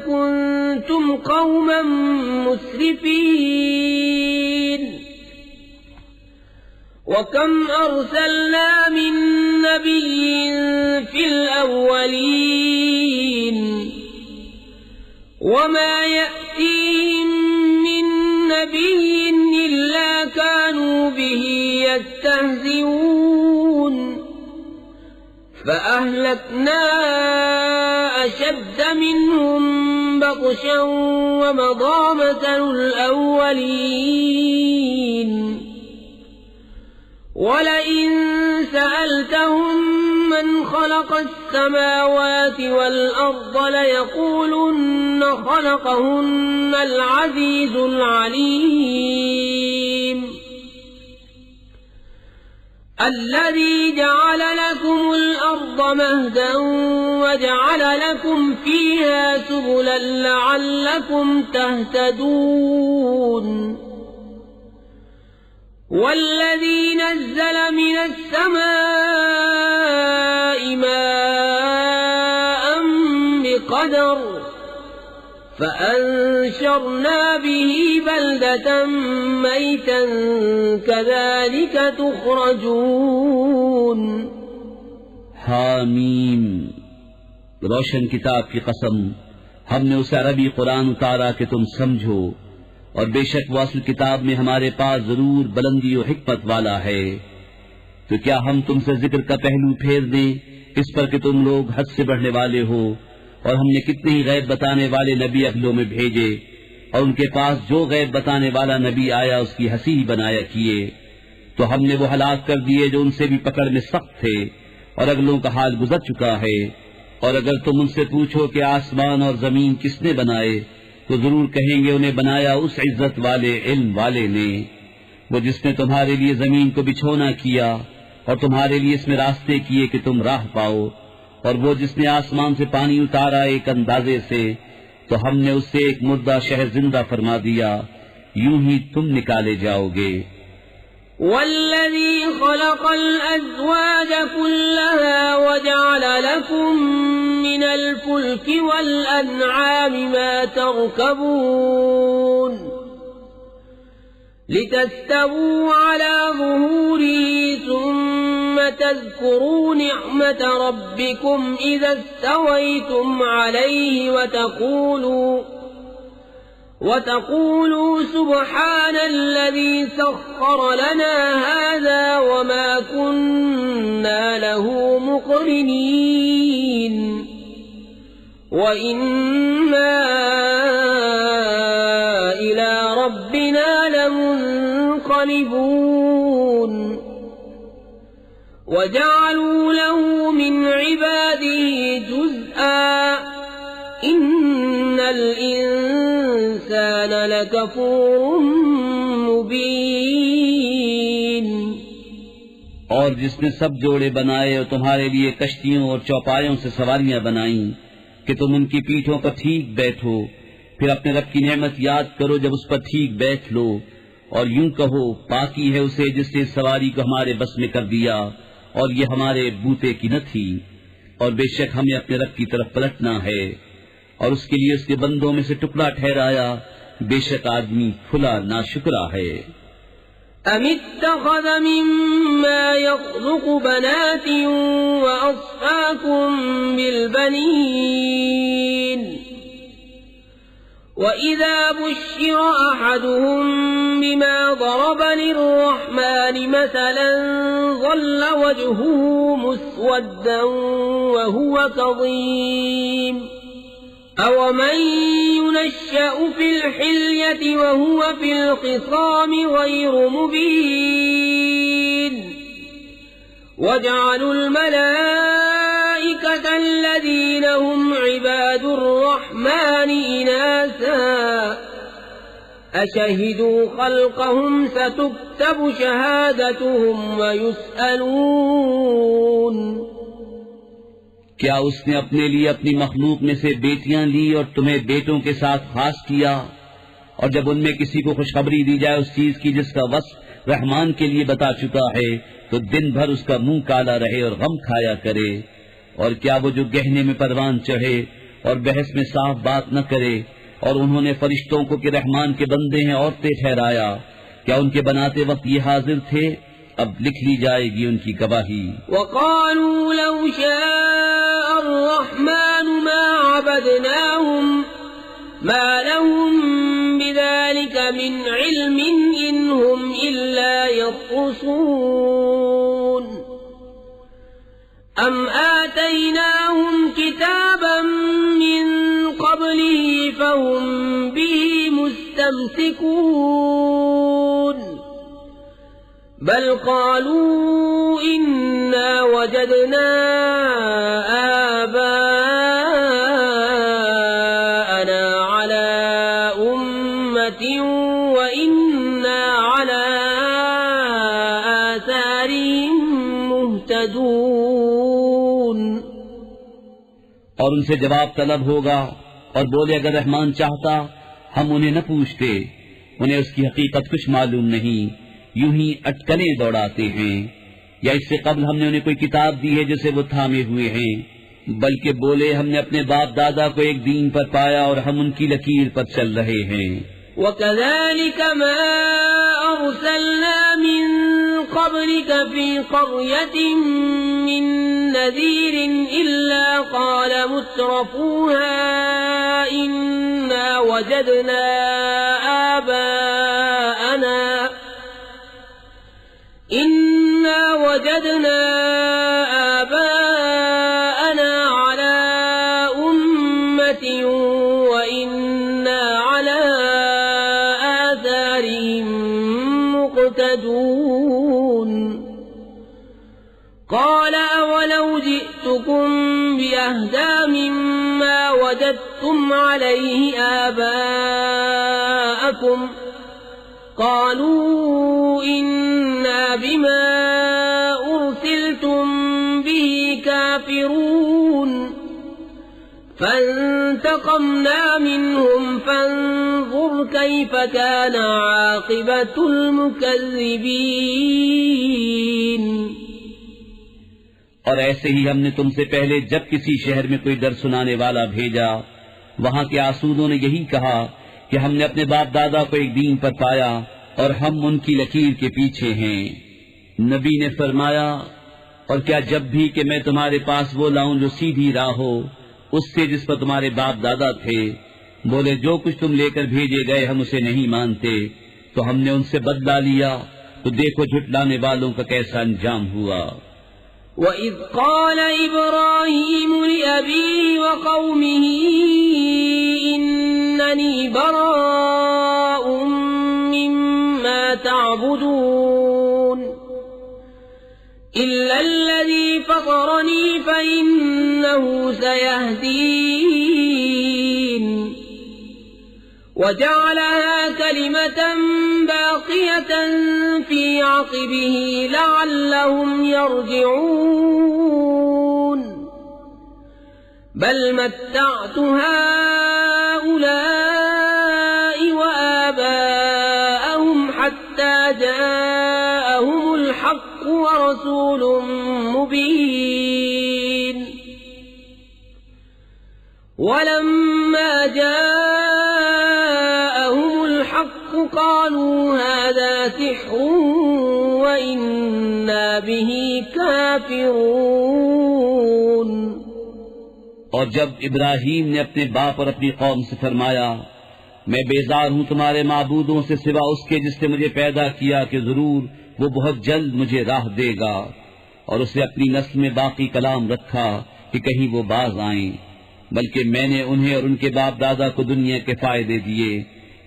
كنتم قوما مسرفين وكم أرسلنا من نبي في الأولين وما يأتيهم من نبي إلا كانوا به يستهزئون فأهلكنا أشد منهم بطشا ومضى مثل الأولين ولئن سألتهم من خلق السماوات والأرض ليقولن خلقهن العزيز العليم الذي جعل لكم الأرض مهدا وجعل لكم فيها سبلا لعلكم تهتدون والذي نزل من السماء ماء بقدر فأنشرنا به بلدة ميتا كذلك تخرجون. حامیم روشن کتاب کی قسم، ہم نے اسے عربی قرآن اتارا کہ تم سمجھو، اور بے شک وہ اصل کتاب میں ہمارے پاس ضرور بلندی و حکمت والا ہے. تو کیا ہم تم سے ذکر کا پہلو پھیر دیں اس پر کہ تم لوگ حد سے بڑھنے والے ہو؟ اور ہم نے کتنے ہی غیب بتانے والے نبی اگلوں میں بھیجے، اور ان کے پاس جو غیب بتانے والا نبی آیا اس کی ہنسی بنایا کیے. تو ہم نے وہ ہلاک کر دیے جو ان سے بھی پکڑ میں سخت تھے، اور اگلوں کا حال گزر چکا ہے. اور اگر تم ان سے پوچھو کہ آسمان اور زمین کس نے بنائے تو ضرور کہیں گے انہیں بنایا اس عزت والے علم والے نے، وہ جس نے تمہارے لیے زمین کو بچھونا کیا اور تمہارے لیے اس میں راستے کیے کہ تم راہ پاؤ، اور وہ جس نے آسمان سے پانی اتارا ایک اندازے سے تو ہم نے اس سے ایک مردہ شہر زندہ فرما دیا، یوں ہی تم نکالے جاؤ گے۔ والذي خلق الأزواج كلها وجعل لكم من الفلك والأنعام ما تركبون لتستووا على ظهوره ثم تذكروا نعمة ربكم إذا استويتم عليه وتقولوا سبحان الذي سخر لنا هذا وما كنا له مقرنين وإنا إلى ربنا لمنقلبون وجعلوا له من عباده جزءا إن الإنسان لكفور مبين۔ اور جس نے سب جوڑے بنائے اور تمہارے لیے کشتیوں اور چوپایوں سے سواریاں بنائیں کہ تم ان کی پیٹھوں پر ٹھیک بیٹھو، پھر اپنے رب کی نعمت یاد کرو جب اس پر ٹھیک بیٹھ لو، اور یوں کہو پاکی ہے اسے جس نے سواری کو ہمارے بس میں کر دیا اور یہ ہمارے بوتے کی نہ تھی، اور بے شک ہمیں اپنے رب کی طرف پلٹنا ہے، اور اس کے لیے اس کے بندوں میں سے ٹکڑا ٹھہرایا، بے شک آدمی کھلا ناشکرا ہے۔ ام اتخذ مما يخلق بنات واصفاكم بالبنين واذا بشر احدهم بما ضرب للرحمن مثلا ظل وجهه مسودا وهو كظيم أَوَمَن يُنَشَّأُ فِي الْحِلْيَةِ وَهُوَ فِي الْخِصَامِ غَيْرُ مُبِينٍ وَجَعَلُوا الْمَلَائِكَةَ الَّذِينَ هُمْ عِبَادُ الرَّحْمَنِ إِنَاثًا أَشَهِدُوا خَلْقَهُمْ سَتُكْتَبُ شَهَادَتُهُمْ وَيُسْأَلُونَ۔ کیا اس نے اپنے لیے اپنی مخلوق میں سے بیٹیاں لی اور تمہیں بیٹوں کے ساتھ خاص کیا؟ اور جب ان میں کسی کو خوشخبری دی جائے اس چیز کی جس کا وصف رحمان کے لیے بتا چکا ہے تو دن بھر اس کا منہ کالا رہے اور غم کھایا کرے؟ اور کیا وہ جو گہنے میں پروان چڑھے اور بحث میں صاف بات نہ کرے، اور انہوں نے فرشتوں کو کہ رحمان کے بندے ہیں عورتیں ٹھہرایا، کیا ان کے بناتے وقت یہ حاضر تھے؟ اب لکھ لی جائے گی ان کی گواہی۔ وقالوا لو شاء الرحمن ما عبدناهم ما لهم بذلك من علم إن هم إلا يخرصون أم آتيناهم كتابا من قبله فهم به مستمسكون بل قالوا إنا وجدنا آباءنا على أمة وإنا على آثارهم مهتدون۔ اور ان سے جواب طلب ہوگا اور بولے اگر رحمان چاہتا ہم انہیں نہ پوچھتے، انہیں اس کی حقیقت کچھ معلوم نہیں، یوں ہی اٹکلیں دوڑاتے ہیں، یا اس سے قبل ہم نے انہیں کوئی کتاب دی ہے جسے وہ تھامے ہوئے ہیں، بلکہ بولے ہم نے اپنے باپ دادا کو ایک دین پر پایا اور ہم ان کی لکیر پر چل رہے ہیں۔ وَكَذَلِكَ مَا أَرْسَلْنَا مِن قَبْلِكَ فِي قَرْيَةٍ مِّن نَّذِيرٍ إِلَّا قَالَ مُتْرَفُوهَا إِنَّا وَجَدْنَا آباءنا على أمة وإنا على آثارهم مقتدون قال أولو جئتكم بأهدى مما وجدتم عليه آباءكم قالوا إنا بما أرسلتم به كافرون فانتقمنا منهم فانظر كيف كان عاقبة المكذبين. اور ایسے ہی ہم نے تم سے پہلے جب کسی شہر میں کوئی ڈر سنانے والا بھیجا وہاں کے آسودوں نے یہی کہا کہ ہم نے اپنے باپ دادا کو ایک دین پر پایا اور ہم ان کی لکیر کے پیچھے ہیں. نبی نے فرمایا اور کیا جب بھی کہ میں تمہارے پاس وہ لاؤں جو سیدھی راہ ہو اس سے جس پر تمہارے باپ دادا تھے. بولے جو کچھ تم لے کر بھیجے گئے ہم اسے نہیں مانتے تو ہم نے ان سے بدلہ لیا تو دیکھو جھٹلانے والوں کا کیسا انجام ہوا. وَإِذْ قَالَ إِبْرَاهِيمُ لِأَبِيهِ وَقَوْمِهِ إِنَّنِي بَرَاءٌ مِّمَّا تَعْبُدُونَ إِلَّا الَّذِي فَطَرَنِي فَإِنَّهُ سَيَهْدِينِ وَجَعَلَهَا كَلِمَةً بَاقِيَةً فِي عَقِبِهِ لَعَلَّهُمْ يَرْجِعُونَ بَلْ مَتَّعْتُ هَؤُلَاءِ وَآبَاءَهُمْ حَتَّى جَاءَهُمُ الْحَقُّ وَرَسُولٌ مُبِينٌ. وَلَمَّا جَاءَهُمُ الْحَقُّ قَالُوا هَذَا سِحْرٌ وَإِنَّا بِهِ كَافِرُونَ. اور جب ابراہیم نے اپنے باپ اور اپنی قوم سے فرمایا میں بیزار ہوں تمہارے معبودوں سے سوا اس کے جس نے مجھے پیدا کیا کہ ضرور وہ بہت جلد مجھے راہ دے گا، اور اسے اپنی نسل میں باقی کلام رکھا کہ کہیں وہ باز آئیں، بلکہ میں نے انہیں اور ان کے باپ دادا کو دنیا کے فائدے دیے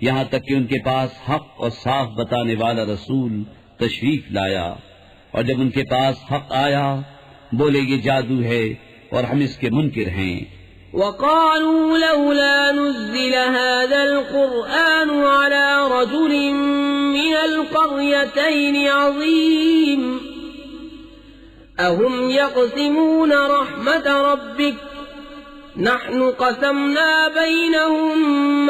یہاں تک کہ ان کے پاس حق اور صاف بتانے والا رسول تشریف لایا، اور جب ان کے پاس حق آیا بولے یہ جادو ہے اور ہم اس کے منکر ہیں. وَقَالُوا لَوْلَا نُزِّلَ هَذَا الْقُرْآنُ عَلَى رَجُلٍ مِّنَ الْقَرْيَتَيْنِ عَظِيمٍ أَهُمْ يَقْسِمُونَ رَحْمَةَ رَبِّكَ نَحْنُ قَسَمْنَا بَيْنَهُمْ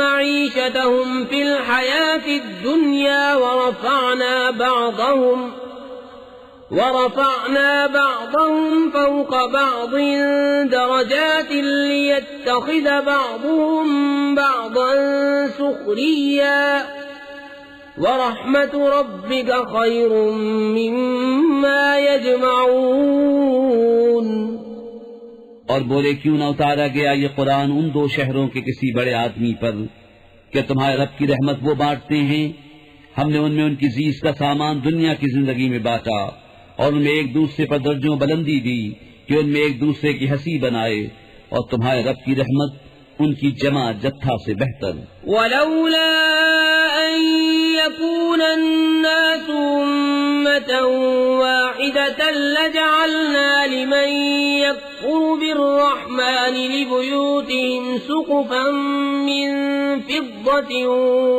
مَعِيشَتَهُمْ فِي الْحَيَاةِ الدُّنْيَا ورفعنا بعضهم فوق بعض درجات ليتخذ بعضهم بعضا سخريا ورحمة ربك خير مما يجمعون. اور بولے کیوں نہ اتارا گیا یہ قرآن ان دو شہروں کے کسی بڑے آدمی پر کہ تمہارے رب کی رحمت وہ بانٹتے ہیں. ہم نے ان میں ان کی زیست کا سامان دنیا کی زندگی میں بانٹا اور ان میں ایک دوسرے پر درجوں بلندی دی کہ ان میں ایک دوسرے کی ہنسی بنائے، اور تمہارے رب کی رحمت ان کی جمع جتھا سے بہتر. ولولا ان يكون الناس أمة واحدة لجعلنا لمن يكفر بالرحمن لبيوتهم سقفا من فضة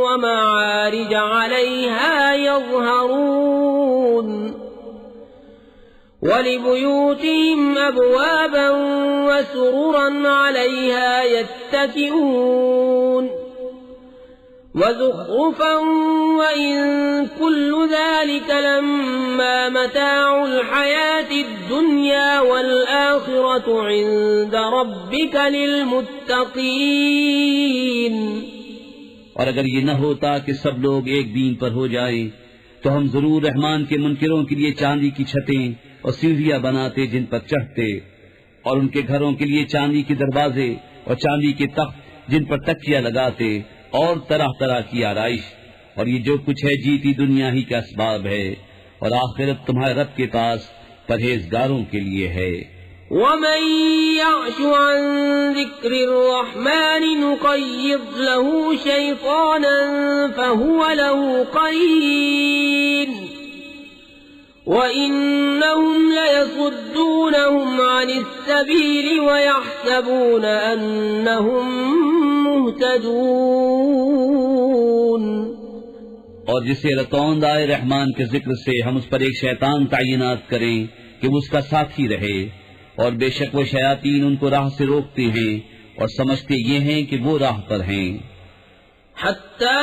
ومعارج عليها يظهرون ولبيوتهم أبوابا وسررا عليها يتكئون وزخرفا وإن كل ذلك لما متاع الحياة الدنيا والآخرة عند ربك للمتقين. اور اگر یہ نہ ہوتا کہ سب لوگ ایک دین پر ہو جائیں تو ہم ضرور رحمان کے منکروں کے لیے چاندی کی چھتیں اور سیڑھیاں بناتے جن پر چڑھتے، اور ان کے گھروں کے لیے چاندی کے دروازے اور چاندی کے تخت جن پر تکیہ لگاتے اور طرح طرح کی آرائش. اور یہ جو کچھ ہے جیتی دنیا ہی کا اسباب ہے، اور آخرت تمہارے رب کے پاس پرہیزگاروں کے لیے ہے. وَمَن يَعْشُ عَن ذِكْرِ الرَّحْمَنِ نُقَيِّضْ لَهُ شَيْطَانًا فَهُوَ لَهُ قَرِينٌ وَإِنَّهُمْ لَيَصُدُّونَ عن السبيل ويحسبون أنهم مهتدون. اور جسے رتوند آئے رحمان کے ذکر سے ہم اس پر ایک شیطان تعینات کریں کہ وہ اس کا ساتھی رہے، اور بے شک وہ شیاطین ان کو راہ سے روکتے ہیں اور سمجھتے یہ ہیں کہ وہ راہ پر ہیں. حتى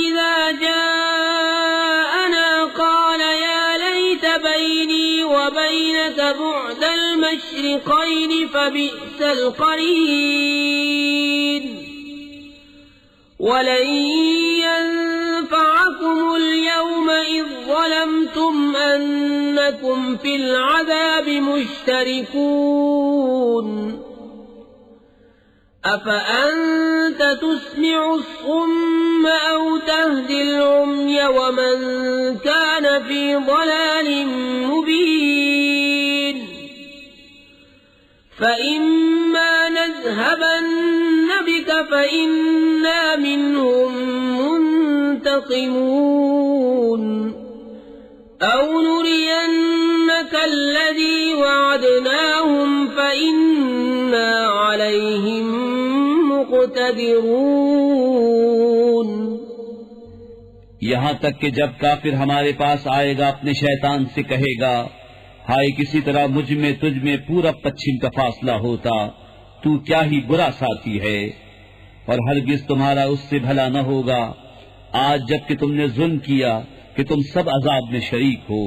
إذا جاءنا قال يا ليت بيني وبينك بعد المشرقين فبئس القرين. ولن ينفعكم اليوم إذ ظلمتم أنكم في العذاب مشتركون. أفأنت تسمع الصم أو تهدي العمي ومن كان في ضلال مبين. فإما نذهبن بك فإنا منهم منتقمون أو نرينك الذي وعدناهم فإنا عليهم مقتدرون. یہاں تک کہ جب کافر ہمارے پاس آئے گا اپنے شیطان سے کہے گا، ہائے کسی طرح مجھ میں تجھ میں پورا پچھم کا فاصلہ ہوتا، تو کیا ہی برا ساتھی ہے، اور ہرگز تمہارا اس سے بھلا نہ ہوگا. آج جب کہ تم نے ظلم کیا کہ تم سب عذاب میں شریک ہو،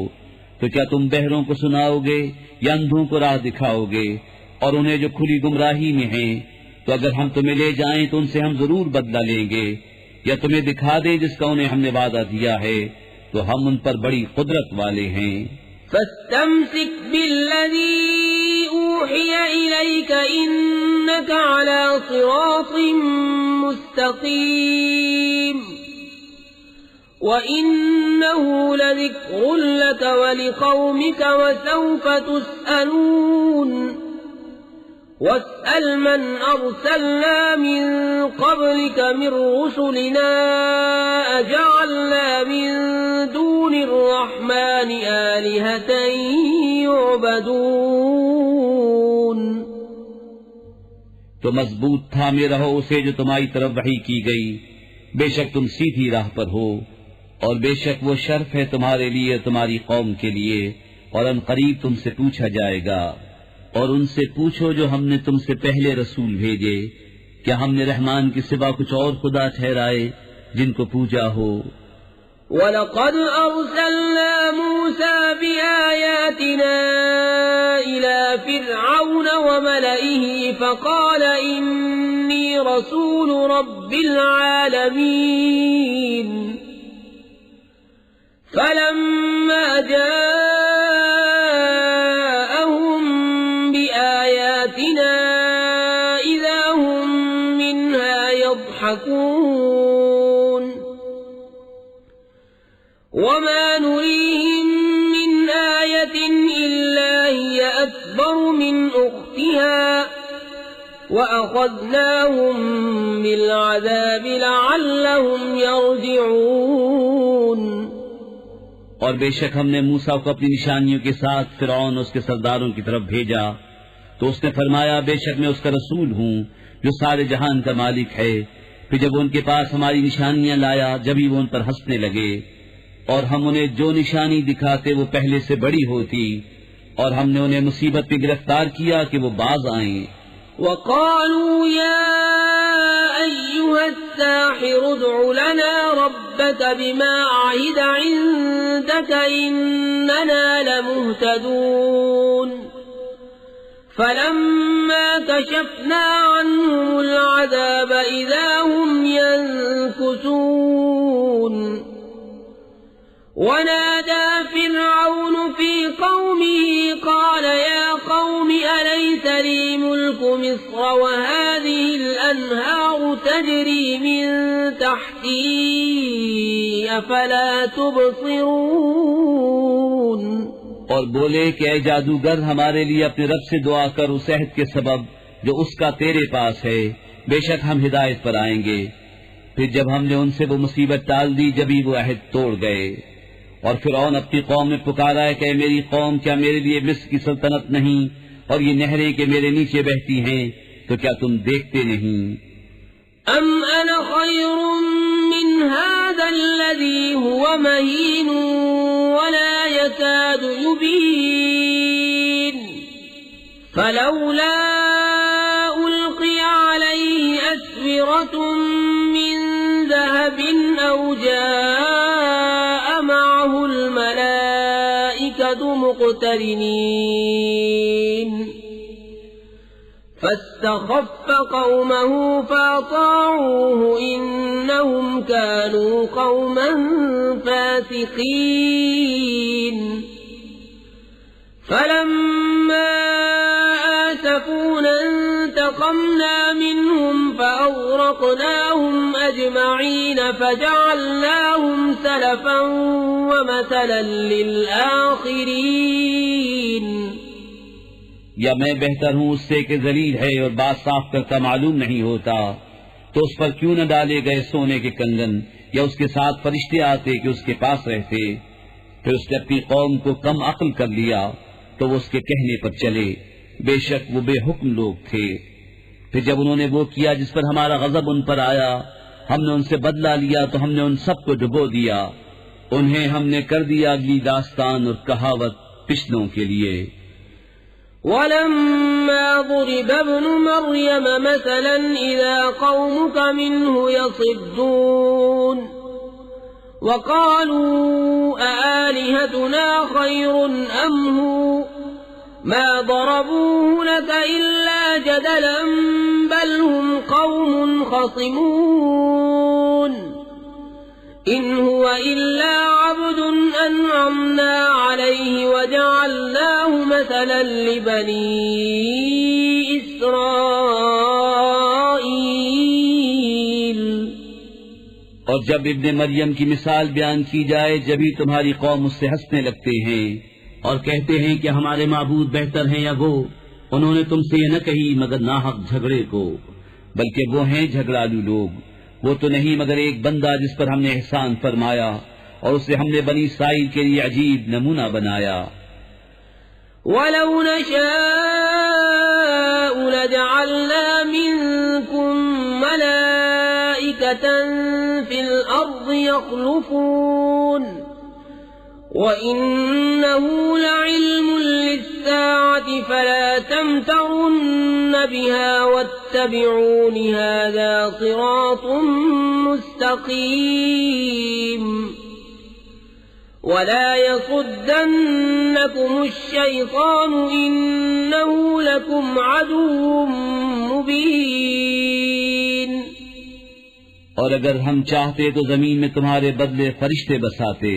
تو کیا تم بہروں کو سناؤ گے یا اندھوں کو راہ دکھاؤ گے، اور انہیں جو کھلی گمراہی میں ہیں؟ تو اگر ہم تمہیں لے جائیں تو ان سے ہم ضرور بدلہ لیں گے، یا تمہیں دکھا دیں جس کا انہیں ہم نے وعدہ دیا ہے، تو ہم ان پر بڑی قدرت والے ہیں. فاستمسك بالذي أوحي إليك إنك على صراط مستقيم وإنه لذكر لك ولقومك وسوف تسألون. واسأل من أرسلنا من قبلك من رسلنا أجعلنا من دون الرحمن آلهة يعبدون. تو مضبوط تھامے رہو اسے جو تمہاری طرف وحی کی گئی، بے شک تم سیدھی راہ پر ہو، اور بے شک وہ شرف ہے تمہارے لیے تمہاری قوم کے لیے، اور ان قریب تم سے پوچھا جائے گا. اور ان سے پوچھو جو ہم نے تم سے پہلے رسول بھیجے، کیا ہم نے رحمان کے سوا کچھ اور خدا ٹھہرائے جن کو پوجا ہو؟ وَلَقَدْ أَرْسَلْنَا مُوسَى بِآيَاتِنَا إِلَى فِرْعَوْنَ وَمَلَئِهِ فَقَالَ إِنِّي رَسُولُ رَبِّ الْعَالَمِينَ. فَلَمَّا جَاءَهُم بِآيَاتِنَا إِذَا هُم مِّنْهَا يَضْحَكُونَ. وَمَا نُرِيهِم مِّنْ آيَةٍ إِلَّا هِيَ أَكْبَرُ مِنْ أُخْتِهَا وَأَخَذْنَاهُم بِالْعَذَابِ لَعَلَّهُمْ يَرْجِعُونَ. اور بے شک ہم نے موسیٰ کو اپنی نشانیوں کے ساتھ فرعون اور اس کے سرداروں کی طرف بھیجا، تو اس نے فرمایا بے شک میں اس کا رسول ہوں جو سارے جہان کا مالک ہے. پھر جب ان کے پاس ہماری نشانیاں لایا جبھی وہ ان پر ہنسنے لگے، اور ہم انہیں جو نشانی دکھاتے وہ پہلے سے بڑی ہوتی، اور ہم نے انہیں مصیبت میں گرفتار کیا کہ وہ باز آئیں. وَقَالُوا يَا أَيُّهَا السَّاحِرُ ادْعُ لَنَا رَبَّكَ بِمَا عَهِدَ عِندَكَ إِنَّنَا لَمُهْتَدُونَ. فَلَمَّا كَشَفْنَا عَنْهُمُ الْعَذَابَ إِذَا هُمْ يَنكُثُونَ. ونادى فرعون في قومه قال يا قوم أليس لي ملك مصر وهذه الأنهار تجري من تحتي أفلا تبصرون. اور بولے کہ اے جادوگر ہمارے لیے اپنے رب سے دعا کر اس عہد کے سبب جو اس کا تیرے پاس ہے، بے شک ہم ہدایت پر آئیں گے. پھر جب ہم نے ان سے وہ مصیبت ٹال دی جبھی وہ عہد توڑ گئے، اور فرعون اپنی قوم میں پکارا ہے کہ میری قوم کیا میرے لیے مصر کی سلطنت نہیں اور یہ نہریں کہ میرے نیچے بہتی ہیں، تو کیا تم دیکھتے نہیں؟ ام انا خیر من هذا الذي هو مهين ولا يكاد يبين فلولا القي عليه اسورة من ذهب او جاء معه الملائكة مقترنين فاستخف قومه فأطاعوه إنهم كانوا قوما فاسقين فلما آسفونا انتقمنا منهم فأغرقناهم أجمعين فجعلناهم سلفا ومثلا للآخرين یا میں بہتر ہوں اس سے کہ ذلیل ہے اور بات صاف کرتا معلوم نہیں ہوتا، تو اس پر کیوں نہ ڈالے گئے سونے کے کنگن یا اس کے ساتھ فرشتے آتے کہ اس کے پاس رہتے؟ پھر اس نے اپنی قوم کو کم عقل کر لیا تو وہ اس کے کہنے پر چلے، بے شک وہ بے حکم لوگ تھے۔ پھر جب انہوں نے وہ کیا جس پر ہمارا غضب ان پر آیا، ہم نے ان سے بدلہ لیا تو ہم نے ان سب کو ڈبو دیا، انہیں ہم نے کر دیا اگلی داستان اور کہاوت پچھلوں کے لیے۔ ولما ضرب ابن مريم مثلا إذا قومك منه يصدون وقالوا أآلهتنا خير أم هو ما ضربوه لك إلا جدلا بل هم قوم خصمون إن هو إلا عبد أنعمنا عليه وجعلناه مثلا لبني إسرائيل۔ اور جب ابن مریم کی مثال بیان کی جائے جبھی تمہاری قوم اس سے ہنسنے لگتے ہیں اور کہتے ہیں کہ ہمارے معبود بہتر ہیں یا وہ۔ انہوں نے تم سے یہ نہ کہی مگر ناحق جھگڑے کو، بلکہ وہ ہیں جھگڑالو لوگ۔ وہ تو نہیں مگر ایک بندہ جس پر ہم نے احسان فرمایا اور اسے ہم نے بنی اسرائیل کے لیے عجیب نمونہ بنایا۔ وَلَوْ نَشَاءُ لَجَعَلْنَا مِنكُم مَّلَائِكَةً فِي الْأَرْضِ يَخْلُفُونَ وَإِنَّهُ لَعِلْمٌ لِّلسَّاعَةِ فَلَا تَمْتَرُنَّ بِهَا وَاتَّبِعُونِ هَذَا صِرَاطٌ مُّسْتَقِيمٌ وَلَا يَصُدَّنَّكُمُ الشَّيْطَانُ إِنَّهُ لَكُمْ عَدُوٌّ مُّبِينٌ۔ اور اگر ہم چاہتے تو زمین میں تمہارے بدلے فرشتے بساتے،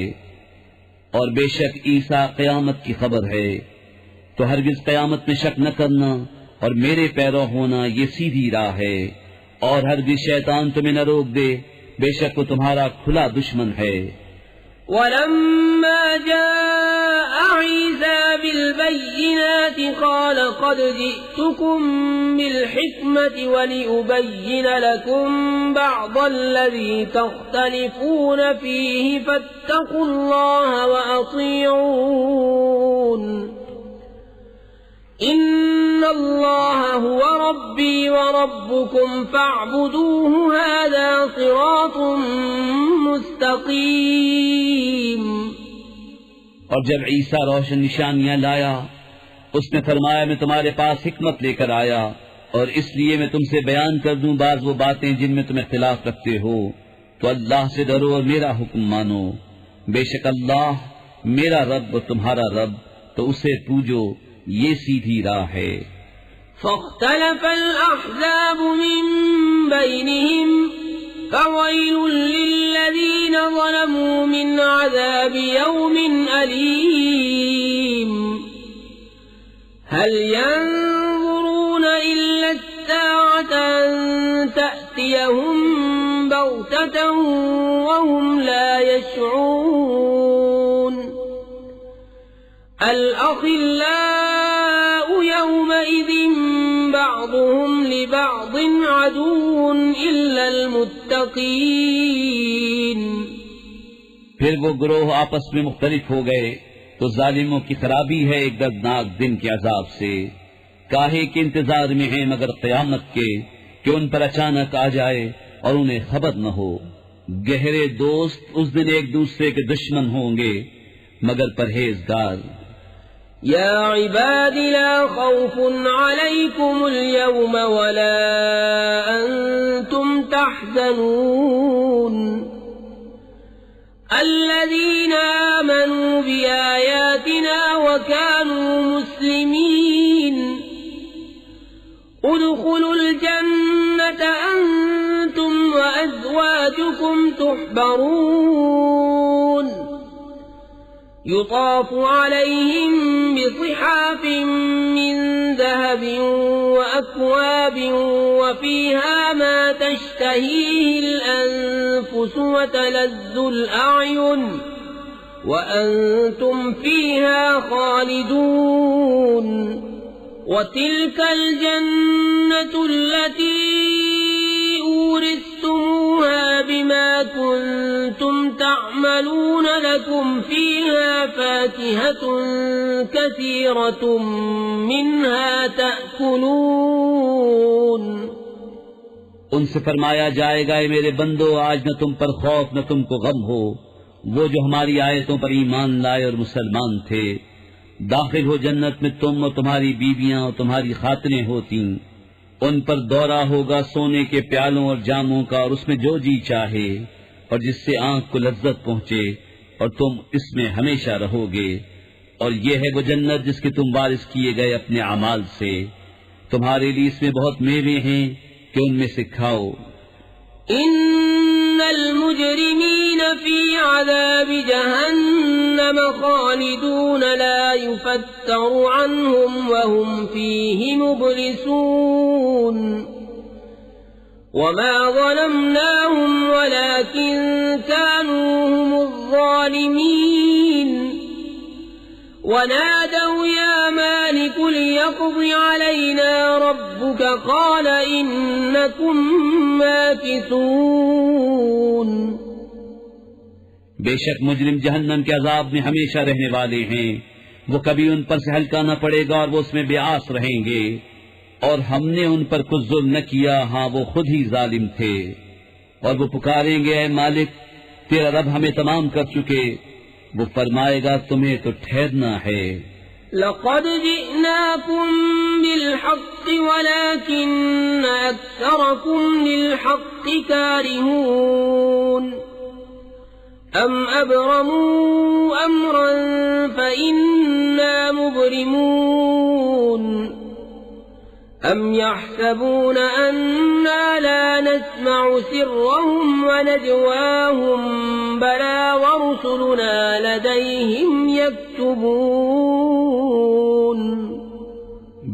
اور بے شک عیسیٰ قیامت کی خبر ہے، تو ہرگز قیامت میں شک نہ کرنا اور میرے پیرو ہونا یہ سیدھی راہ ہے، اور ہرگز شیطان تمہیں نہ روک دے، بے شک وہ تمہارا کھلا دشمن ہے۔ وَلَمَّا جَاءَ عِيسَى بِالْبَيِّنَاتِ قَالَ قَدْ جِئْتُكُم بِالْحِكْمَةِ وَلِأُبَيِّنَ لَكُم بَعْضَ الَّذِي تَخْتَلِفُونَ فِيهِ فَاتَّقُوا اللَّهَ وَأَطِيعُونِ إِنَّ اللَّهَ هُوَ رَبِّي وَرَبُّكُمْ فَاعْبُدُوهُ هَذَا صِرَاطٌ مُّسْتَقِيمٌ۔ اور جب عیسیٰ روشن نشانیاں لایا، اس نے فرمایا میں تمہارے پاس حکمت لے کر آیا، اور اس لیے میں تم سے بیان کر دوں بعض وہ باتیں جن میں تم اختلاف رکھتے ہو، تو اللہ سے ڈرو اور میرا حکم مانو، بے شک اللہ میرا رب اور تمہارا رب، تو اسے پوجو، یہ سیدھی راہ ہے۔ فاختلف الأحزاب من بينهم فويل للذين ظلموا من عذاب يوم أليم هل ينظرون إلا الساعة أن تأتيهم بغتة وهم لا يشعرون الأخلاء يومئذ بعضهم لبعض عدو إلا المتقين۔ پھر وہ گروہ آپس میں مختلف ہو گئے تو ظالموں کی خرابی ہے ایک دردناک دن کے عذاب سے. کاہے کے انتظار میں ہیں مگر قیامت کے کہ ان پر اچانک آ جائے اور انہیں خبر نہ ہو. گہرے دوست اس دن ایک دوسرے کے دشمن ہوں گے مگر پرہیزگار. یا عباد لا خوف علیکم اليوم ولا انتم تحزنون الذین آمنوا بآیاتنا وكانوا مسلمین ادخلوا الجنة أنتم وأزواجكم تحبرون يطاف عليهم بصحاف من ذهب وأكواب وفيها ما تشتهيه الأنفس وتلذ الأعين وأنتم فيها خالدون وَتِلْكَ الْجَنَّةُ الَّتِي أُورِثْتُمُوهَا بِمَا كُنتُمْ تَعْمَلُونَ لَكُمْ فِيهَا فَاكِهَةٌ كَثِيرَةٌ مِنْهَا تَأْكُلُونَ. ان سے فرمایا جائے گا اے میرے بندو آج نہ تم پر خوف نہ تم کو غم ہو. وہ جو ہماری آیتوں پر ایمان لائے اور مسلمان تھے داخل ہو جنت میں تم اور تمہاری بیویاں اور تمہاری خاتنیں ہوتی. ان پر دورہ ہوگا سونے کے پیالوں اور جاموں کا اور اس میں جو جی چاہے اور جس سے آنکھ کو لذت پہنچے اور تم اس میں ہمیشہ رہو گے. اور یہ ہے وہ جنت جس کے تم وارث کیے گئے اپنے اعمال سے. تمہارے لیے اس میں بہت میوے ہیں کہ ان میں سے کھاؤ. ان المجرمین فی عذاب جہنم خالدون لا یفتر عنہم وهم فیہ مبلسون وما ظلمناهم ولكن كانوا هم الظالمین ونادوا يا مالك ليقض علينا ربك قال إنكم ماكثون. بے شک مجرم جہنم کے عذاب میں ہمیشہ رہنے والے ہیں. وہ کبھی ان پر سے ہلکا نہ پڑے گا اور وہ اس میں بے آس رہیں گے. اور ہم نے ان پر کچھ ظلم نہ کیا، ہاں وہ خود ہی ظالم تھے. اور وہ پکاریں گے اے مالک تیرا رب ہمیں تمام کر چکے. وہ فرمائے گا تمہیں تو ٹھہرنا ہے. لقد جئناكم بالحق ولكن أكثركم للحق كارهون أم أبرموا أمرا فإنا مبرمون أم يحسبون أنا لا نسمع سرهم ونجواهم بلى ورسلنا لديهم يكتبون.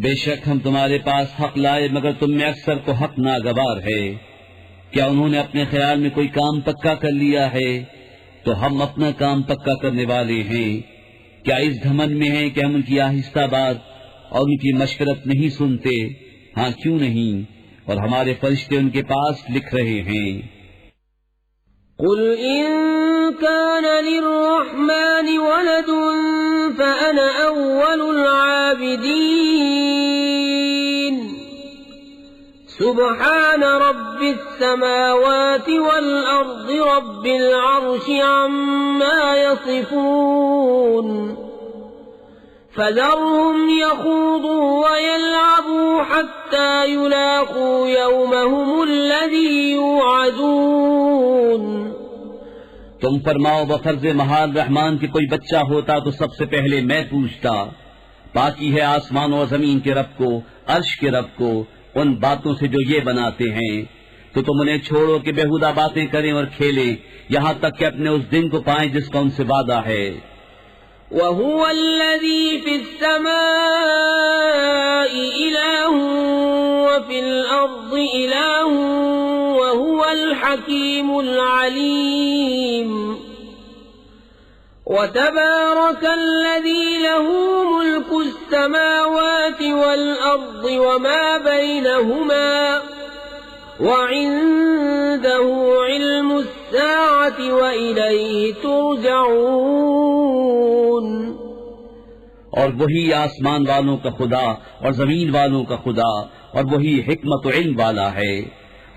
بے شک ہم تمہارے پاس حق لائے مگر تم میں اکثر کو حق ناگوار ہے. کیا انہوں نے اپنے خیال میں کوئی کام پکا کر لیا ہے؟ تو ہم اپنا کام پکا کرنے والے ہیں. کیا اس گھمنڈ میں ہیں کہ ہم ان کی آہستہ بات اور ان کی مشورت نہیں سنتے؟ ہاں کیوں نہیں، اور ہمارے فرشتے ان کے پاس لکھ رہے ہیں. قل ان كان للرحمن ولد فأنا أول العابدين سبحان رب السماوات والأرض رب العرش عما يصفون فذرهم يخوضوا ويلعبوا حتى يلاقوا يومهم الذي يوعدون. تم فرماؤ بفرض محال رحمان کی کوئی بچہ ہوتا تو سب سے پہلے میں پوچھتا. باقی ہے آسمان و زمین کے رب کو، عرش کے رب کو، ان باتوں سے جو یہ بناتے ہیں. تو تم انہیں چھوڑو کہ بےہودہ باتیں کریں اور کھیلیں یہاں تک کہ اپنے اس دن کو پائیں جس کا ان سے وعدہ ہے. وَهُوَ الَّذِي فِي السَّمَاءِ إِلَٰهٌ وَفِي الْأَرْضِ إِلَٰهٌ وَهُوَ الْحَكِيمُ الْعَلِيمُ. وَتَبَارَكَ الَّذِي لَهُ مُلْكُ السَّمَاوَاتِ وَالْأَرْضِ وَمَا بَيْنَهُمَا وَعِندَهُ عِلْمُ السَّاعَةِ الساعة وإليه ترجعون. اور وہی آسمان والوں کا خدا اور زمین والوں کا خدا اور وہی حکمت و علم والا ہے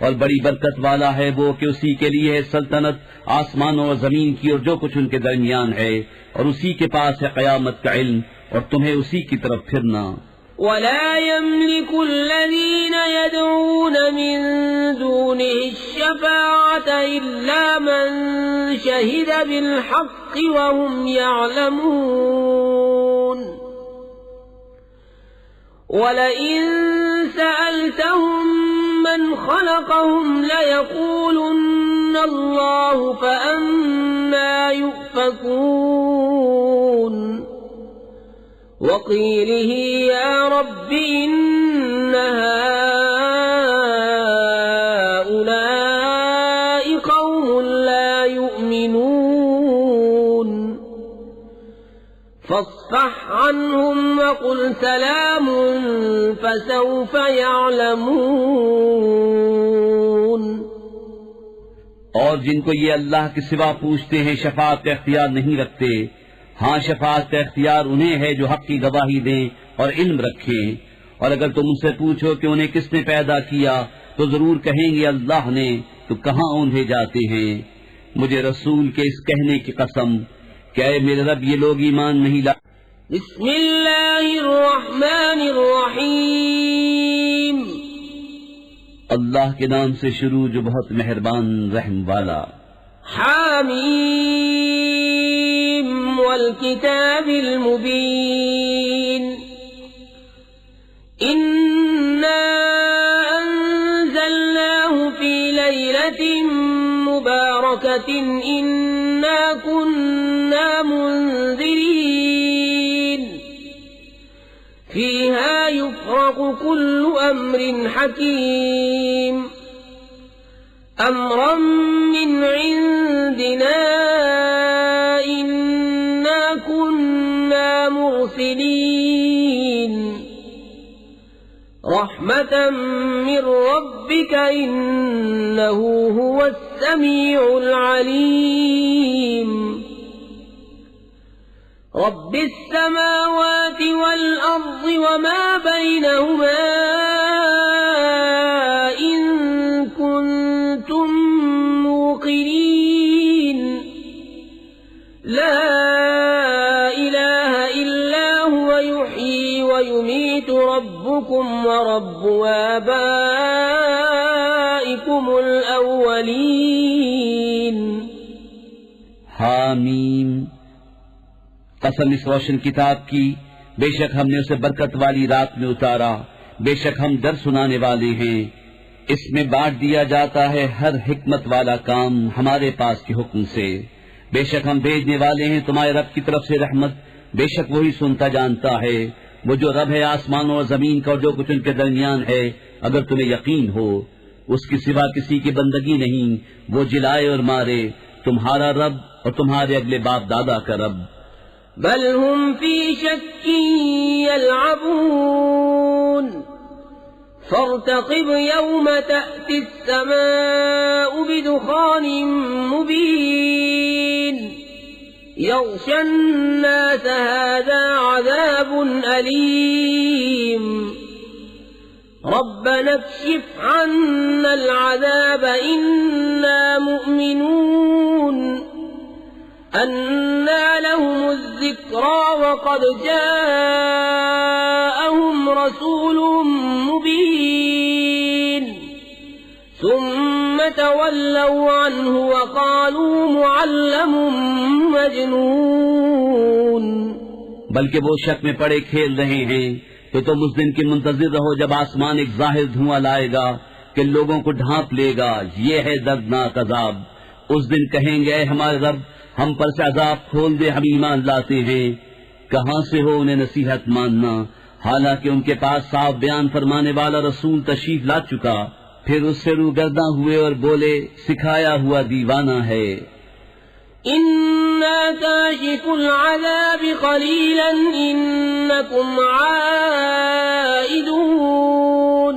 اور بڑی برکت والا ہے وہ کہ اسی کے لیے ہے سلطنت آسمانوں اور زمین کی اور جو کچھ ان کے درمیان ہے اور اسی کے پاس ہے قیامت کا علم اور تمہیں اسی کی طرف پھرنا. ولا يملك الذين يدعون من دونه الشفاعة إلا من شهد بالحق وهم يعلمون. ولئن سألتهم من خلقهم ليقولن الله فأنى يؤفكون. وقيله يا رب إن هؤلاء قوم لا يؤمنون. فاصفح عنهم وقل سلام فسوف يعلمون. اور جن کو یہ اللہ کے سوا پوچھتے ہیں شفاعت کا اختیار نہیں رکھتے، ہاں شفاعت کا اختیار انہیں ہے جو حق کی گواہی دیں اور علم رکھیں. اور اگر تم ان سے پوچھو کہ انہیں کس نے پیدا کیا تو ضرور کہیں گے اللہ نے، تو کہاں انہیں جاتے ہیں. مجھے رسول کے اس کہنے کی قسم کہ اے میرے رب یہ لوگ ایمان نہیں لا. بسم اللہ الرحمن الرحیم. اللہ کے نام سے شروع جو بہت مہربان رحم والا. حامیم والکتاب المبین. انا انزلناه فی لیلۃ مبارکۃ انا كنا منذرین فیہا یفرق کل امر حکیم امرا من عندنا انا كنا مرسلین رحمة من ربك إنه هو السميع العليم. رب السماوات والأرض وما بينهما إن كنتم موقنين لا إله إلا هو يحيي ويميت ربكم ورب آبائكم الأولين. حامیم. قسم اس روشن کتاب کی، بے شک ہم نے اسے برکت والی رات میں اتارا، بے شک ہم در سنانے والے ہیں. اس میں بانٹ دیا جاتا ہے ہر حکمت والا کام ہمارے پاس کے حکم سے. بے شک ہم بھیجنے والے ہیں تمہارے رب کی طرف سے رحمت، بے شک وہی سنتا جانتا ہے. وہ جو رب ہے آسمانوں اور زمین کا اور جو کچھ ان کے درمیان ہے، اگر تمہیں یقین ہو اس کی سوا کسی کی بندگی نہیں، وہ جلائے اور مارے، تمہارا رب اور تمہارے اگلے باپ دادا کا رب. بل هم في شك يلعبون فارتقب يوم تأتي السماء بدخان مبين يغشى الناس هذا عذاب أليم ربنا اكشف عنا العذاب إنا مؤمنون أنى لهم الذكرى وقد جاءهم رسول مبين ثم تولوا عنه وقالوا معلم مجنون. بلکہ وہ شک میں پڑے کھیل رہے ہیں تو تم اس دن کی منتظر رہو جب آسمان ایک ظاہر دھواں لائے گا کہ لوگوں کو ڈھانپ لے گا. یہ ہے دردناک عذاب. اس دن کہیں گے اے ہمارے رب ہم پر سے عذاب کھول دے، ہم ایمان لاتے ہیں. کہاں سے ہو انہیں نصیحت ماننا، حالانکہ ان کے پاس صاف بیان فرمانے والا رسول تشریف لا چکا. پھر اس سے روگرداں ہوئے اور بولے سکھایا ہوا دیوانہ ہے. إنا كاشف العذاب قليلا إنكم عائدون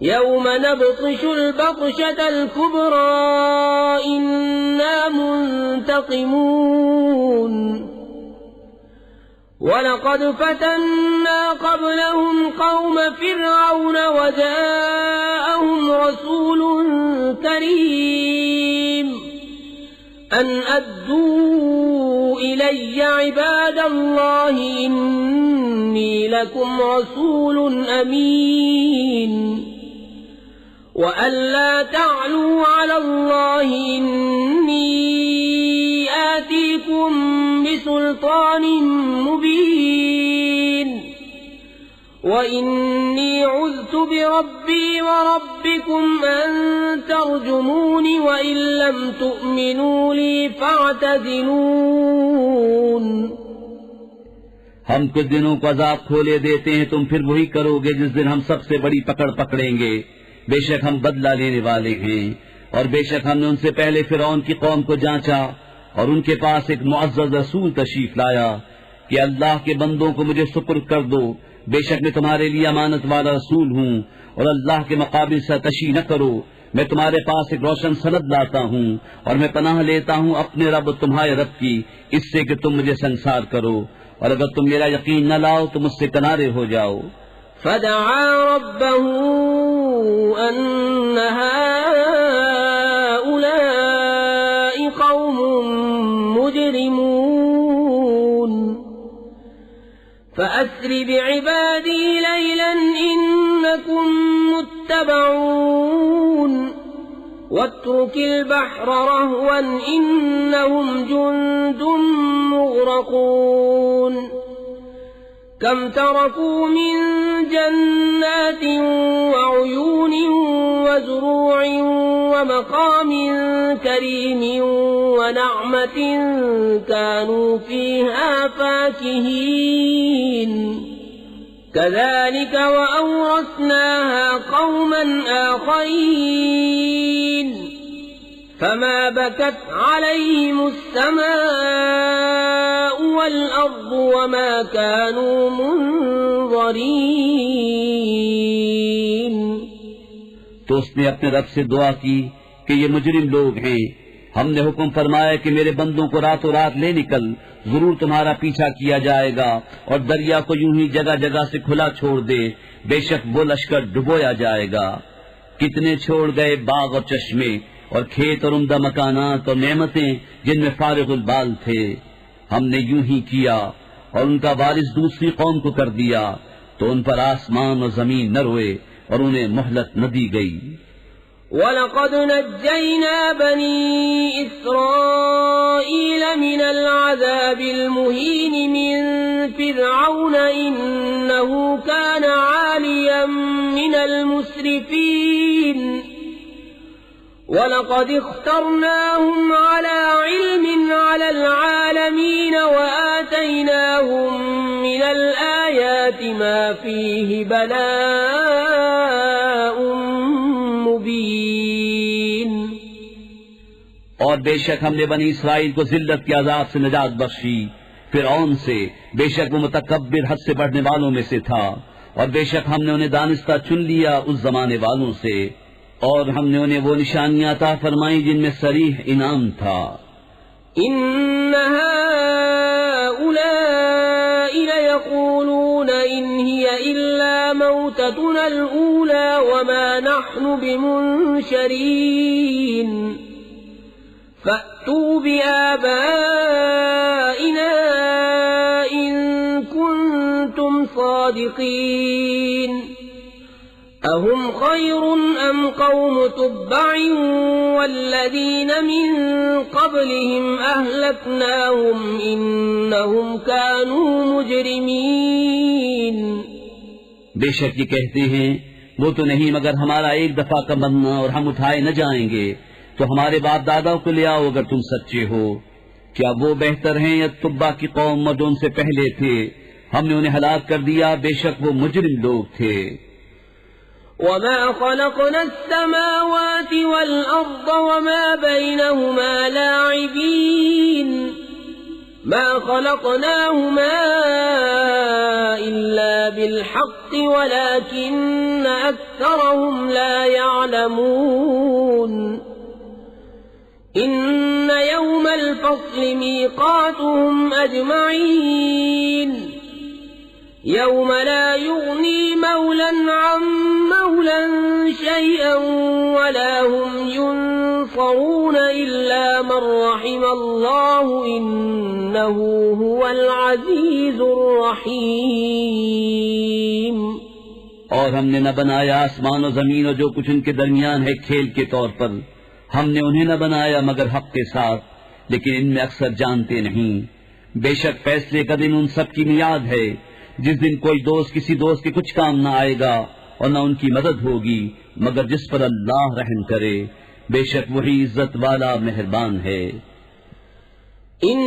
يوم نبطش البطشة الكبرى إنا منتقمون وَلَقَدْ فَتَنَّا قَبْلَهُمْ قَوْمَ فِرْعَوْنَ وَجَاءَهُمْ رَسُولٌ كَرِيمٌ أَنْ أَدُّوا إِلَيَّ عِبَادَ اللَّهِ إِنِّي لَكُمْ رَسُولٌ أَمِينٌ وَأَنْ لَا تَعْلُوا عَلَى اللَّهِ إِنِّي آتِيكُمْ بِسُلْطَانٍ مُبِينٍ وَإِنِّي عُذْتُ بِرَبِّي وَرَبِّكُمْ أَن تَرْجُمُونِ وَإِن لَّمْ تُؤْمِنُوا لِي فَاعْتَزِلُونِ ہم کچھ دنوں کو عذاب کھولے دیتے ہیں، تم پھر وہی کرو گے جس دن ہم سب سے بڑی پکڑ پکڑیں گے۔ بے شک ہم بدلہ لینے والے ہیں، اور بے شک ہم نے ان سے پہلے فرعون کی قوم کو جانچا اور ان کے پاس ایک معزز رسول تشریف لایا کہ اللہ کے بندوں کو مجھے سپرد کر دو، بے شک میں تمہارے لیے امانت والا رسول ہوں، اور اللہ کے مقابل سے تشی نہ کرو، میں تمہارے پاس ایک روشن سند لاتا ہوں، اور میں پناہ لیتا ہوں اپنے رب تمہارے رب کی، اس سے کہ تم مجھے سنسار کرو، اور اگر تم میرا یقین نہ لاؤ تو مجھ سے کنارے ہو جاؤ۔ فدعا ربه أن هؤلاء قوم مجرمون فأسر بعبادي ليلا إنكم متبعون واترك البحر رهوا إنهم جند مغرقون كم تركوا من جنات وعيون وزروع ومقام كريم ونعمة كانوا فيها فاكهين كذلك وأورثناها قوما آخرين فما بكت عليهم السماء والأرض وما كانوا منظرين۔ تو اس نے اپنے رب سے دعا کی کہ یہ مجرم لوگ ہیں، ہم نے حکم فرمایا کہ میرے بندوں کو راتوں رات لے نکل، ضرور تمہارا پیچھا کیا جائے گا، اور دریا کو یوں ہی جگہ جگہ سے کھلا چھوڑ دے، بے شک وہ لشکر ڈبویا جائے گا۔ کتنے چھوڑ گئے باغ اور چشمے اور کھیت اور عمدہ مکانات اور نعمتیں جن میں فارغ البال تھے، ہم نے یوں ہی کیا، اور ان کا وارث دوسری قوم کو کر دیا، تو ان پر آسمان اور زمین نہ روئے اور انہیں مہلت نہ دی گئی۔ وَلَقَدْ نَجَّيْنَا بَنِي إِسْرَائِيلَ مِنَ الْعَذَابِ الْمُهِينِ مِنْ فِرْعَوْنَ إِنَّهُ كَانَ عَالِيًا مِنَ الْمُسْرِفِينَ وَلَقَدِ اخْتَرْنَاهُمْ عَلَى عِلْمٍ عَلَى الْعَالَمِينَ وَآتَيْنَاهُمْ مِنَ الْآيَاتِ مَا فِيهِ بَلَاءٌ مُبِينٌ۔ اور بے شک ہم نے بنی اسرائیل کو ذلت کے عذاب سے نجات بخشی فرعون سے، بے شک وہ متکبر حد سے بڑھنے والوں میں سے تھا، اور بے شک ہم نے انہیں دانستہ چن لیا اس زمانے والوں سے، اور ہم نے انہیں وہ نشانیاں عطا فرمائیں جن میں صریح انعام تھا۔ ان هؤلاء ليقولون ان هي الا موتتنا الاولى وما نحن بمنشرين فأتوا بآبائنا ان كنتم صادقين أهم خير أم قوم تبع والذين من قبلهم أهلكناهم إنهم كانوا مجرمين۔ بے شک یہ کہتے ہیں وہ تو نہیں مگر ہمارا ایک دفعہ کا مرنا اور ہم اٹھائے نہ جائیں گے، تو ہمارے باپ دادا کو لے آؤ اگر تم سچے ہو۔ کیا وہ بہتر ہیں یا تبع کی قوم جو ان سے پہلے تھے؟ ہم نے انہیں ہلاک کر دیا، بے شک وہ مجرم لوگ تھے۔ وما خلقنا السماوات والأرض وما بينهما لاعبين ما خلقناهما إلا بالحق ولكن أكثرهم لا يعلمون إن يوم الفصل ميقاتهم أجمعين يوم لا يغني مولا عن مولا شيئا ولا هم ينصرون إلا من رحم الله إنه هو العزيز الرحيم. اور ہم نے نہ بنایا آسمان و زمین اور جو کچھ ان کے درمیان ہے کھیل کے طور پر. ہم نے انہیں نہ بنایا مگر حق کے ساتھ، لیکن ان میں اکثر جانتے نہیں. بے شک فیصلے کا دن ان سب کی میعاد ہے، جس دن کوئی دوست کسی دوست کے کچھ کام نہ آئے گا اور نہ ان کی مدد ہوگی مگر جس پر اللہ رحم کرے. بے شک وہی عزت والا مہربان ہے. إن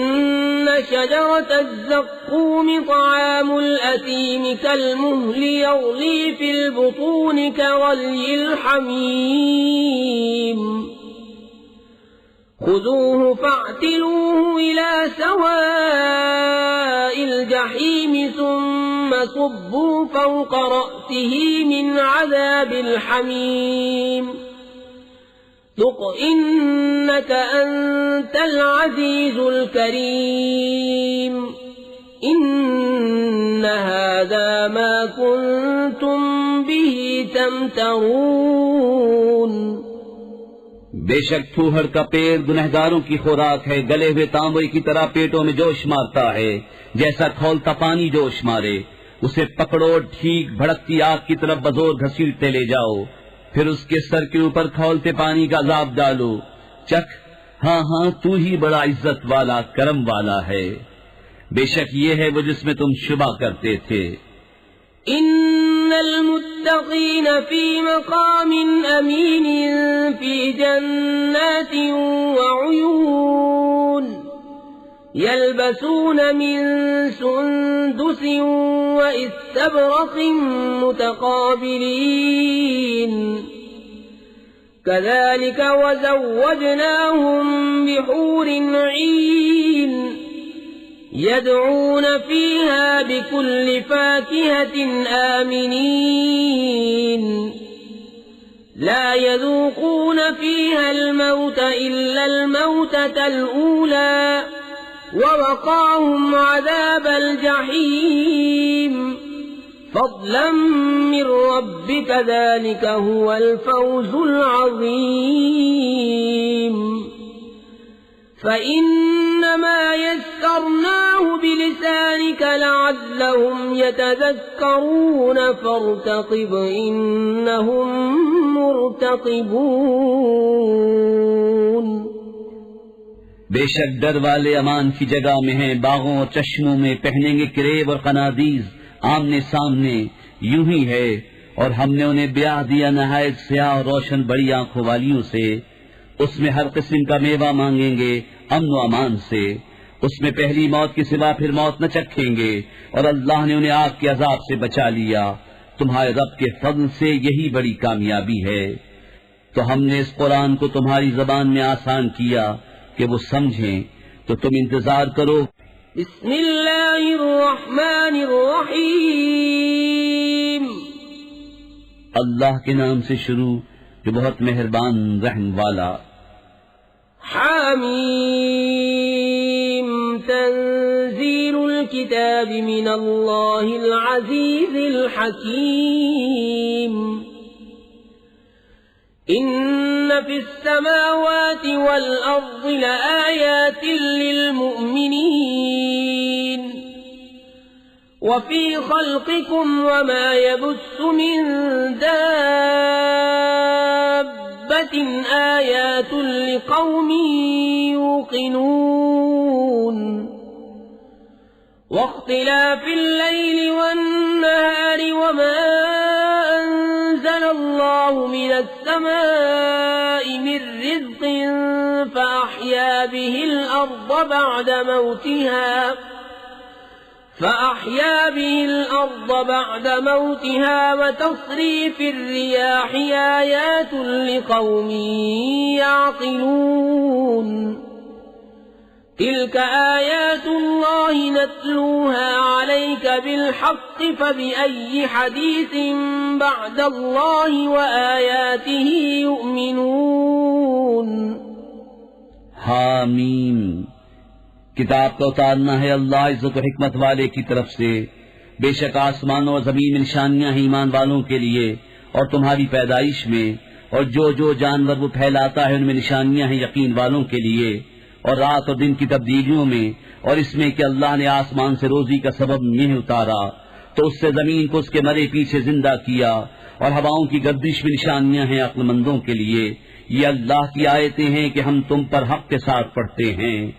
شجرة الزقوم طعام الأثيم كالمهل يغلي في البطون كغلي الحميم خذوه فاعتلوه إلى سواء الجحيم ثم صبوا فوق رأسه من عذاب الحميم ذق إنك أنت العزيز الكريم إن هذا ما كنتم به تمترون. بے شک پھوہڑ کا پیڑ گنہگاروں کی خوراک ہے، گلے ہوئے تانبے کی طرح پیٹوں میں جوش مارتا ہے، جیسا کھولتا پانی جوش مارے. اسے پکڑو، ٹھیک بھڑکتی آگ کی طرف بزور گھسیٹتے لے جاؤ، پھر اس کے سر کے اوپر کھولتے پانی کا عذاب ڈالو. چکھ، ہاں ہاں تو ہی بڑا عزت والا کرم والا ہے. بے شک یہ ہے وہ جس میں تم شبہ کرتے تھے. إن المتقين في مقام أمين في جنات وعيون يلبسون من سندس وإستبرق متقابلين كذلك وزوجناهم بحور عين يدعون فيها بكل فاكهة آمنين لا يذوقون فيها الموت إلا الموتة الأولى ووقاهم عذاب الجحيم فضلا من ربك ذلك هو الفوز العظيم. فإنما يسرناه بلسانك لعلهم يتذكرون فارتقب إنهم مرتقبون. بے شک ڈر والے امان کی جگہ میں ہیں، باغوں اور چشموں میں پہنیں گے کریب اور قنادیز آمنے سامنے. یوں ہی ہے، اور ہم نے انہیں بیاہ دیا نہایت سیاہ اور روشن بڑی آنکھوں والیوں سے. اس میں ہر قسم کا میوہ مانگیں گے امن و امان سے. اس میں پہلی موت کے سوا پھر موت نہ چکھیں گے، اور اللہ نے انہیں آگ کے عذاب سے بچا لیا. تمہارے رب کے فضل سے یہی بڑی کامیابی ہے. تو ہم نے اس قرآن کو تمہاری زبان میں آسان کیا کہ وہ سمجھیں، تو تم انتظار کرو. بسم اللہ الرحمن الرحیم. اللہ کے نام سے شروع جو بہت مہربان رحم والا. حامیم تنزیل الكتاب من اللہ العزیز الحکیم. ان فی السماوات والارض لآیات للمؤمنین وفي خلقكم وما يبث من دابة آيات لقوم يوقنون. واختلاف الليل والنهار وما أنزل الله من السماء من رزق فأحيا به الأرض بعد موتها وتصريف الرياح آيات لقوم يعقلون. تلك آيات الله نتلوها عليك بالحق فبأي حديث بعد الله وآياته يؤمنون. حامیم. کتاب کا اتارنا ہے اللہ عزت و حکمت والے کی طرف سے. بے شک آسمانوں اور زمین میں نشانیاں ہیں ایمان والوں کے لیے اور تمہاری پیدائش میں، اور جو جانور وہ پھیلاتا ہے ان میں نشانیاں ہیں یقین والوں کے لیے، اور رات اور دن کی تبدیلیوں میں، اور اس میں کہ اللہ نے آسمان سے روزی کا سبب نہیں اتارا تو اس سے زمین کو اس کے مرے پیچھے زندہ کیا، اور ہواؤں کی گردش میں نشانیاں ہیں عقل مندوں کے لیے. یہ اللہ کی آیتیں ہیں کہ ہم تم پر حق کے ساتھ پڑھتے ہیں.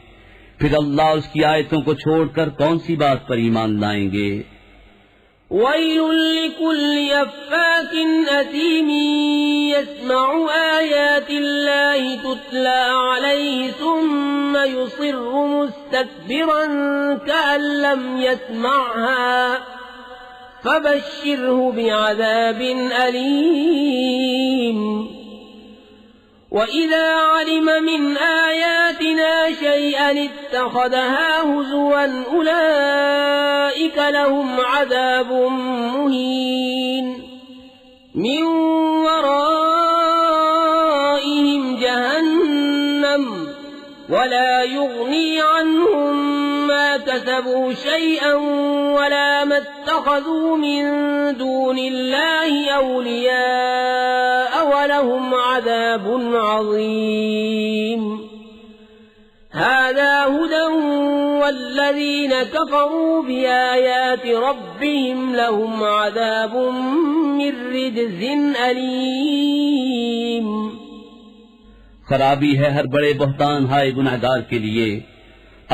پھر اللہ اس کی آیتوں کو چھوڑ کر کون سی بات پر ایمان لائیں گے؟ وَيْلٌ لِكُلِّ أَفَّاكٍ أَثِيمٍ يَسْمَعُ آيَاتِ اللَّهِ تُتْلَى عَلَيْهِ ثُمَّ يُصِرُّ مُسْتَكْبِرًا كَأَن لَّمْ يَسْمَعْهَا فَبَشِّرْهُ بِعَذَابٍ أَلِيمٍ. وَإِذَا عَلِمَ مِنْ آيَاتِنَا شَيْئًا اتَّخَذَهَا هُزُوًا أُولَئِكَ لَهُمْ عَذَابٌ مُهِينٌ. مِنْ وَرَائِهِمْ جَهَنَّمُ وَلَا يُغْنِي عَنْهُمْ مَا كَسَبُوا شَيْئًا وَلَا مَا اتَّخَذُوا مِنْ دُونِ اللَّهِ أَوْلِيَاءَ وَلَهُمْ عَذَابٌ عَظِيمٌ. هَذَا هُدًى وَالَّذِينَ كَفَرُوا بِآيَاتِ رَبِّهِمْ لَهُمْ عَذَابٌ مِّن رِّجْزٍ أَلِيمٌ. خرابی ہے ہر بڑے بہتان ہائے گنہگار کے لیے.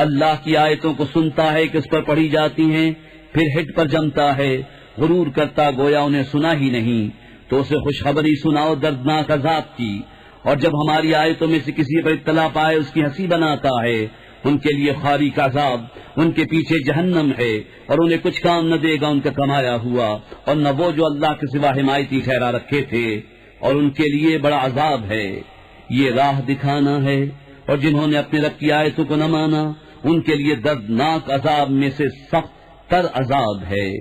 اللہ کی آیتوں کو سنتا ہے کہ اس پر پڑھی جاتی ہیں، پھر ہٹ پر جمتا ہے، غرور کرتا گویا انہیں سنا ہی نہیں، تو اسے خوشخبری سناؤ دردناک عذاب کی. اور جب ہماری آیتوں میں سے کسی پر اطلاع پائے اس کی ہنسی بناتا ہے. ان کے لیے خاری کا عذاب، ان کے پیچھے جہنم ہے، اور انہیں کچھ کام نہ دے گا ان کا کمایا ہوا، اور نہ وہ جو اللہ کے سوا حمایتی ٹھہرا رکھے تھے، اور ان کے لیے بڑا عذاب ہے. یہ راہ دکھانا ہے، اور جنہوں نے اپنے رب کی آیتوں کو نہ مانا ان کے لیے دردناک عذاب میں سے سخت تر عذاب ہے.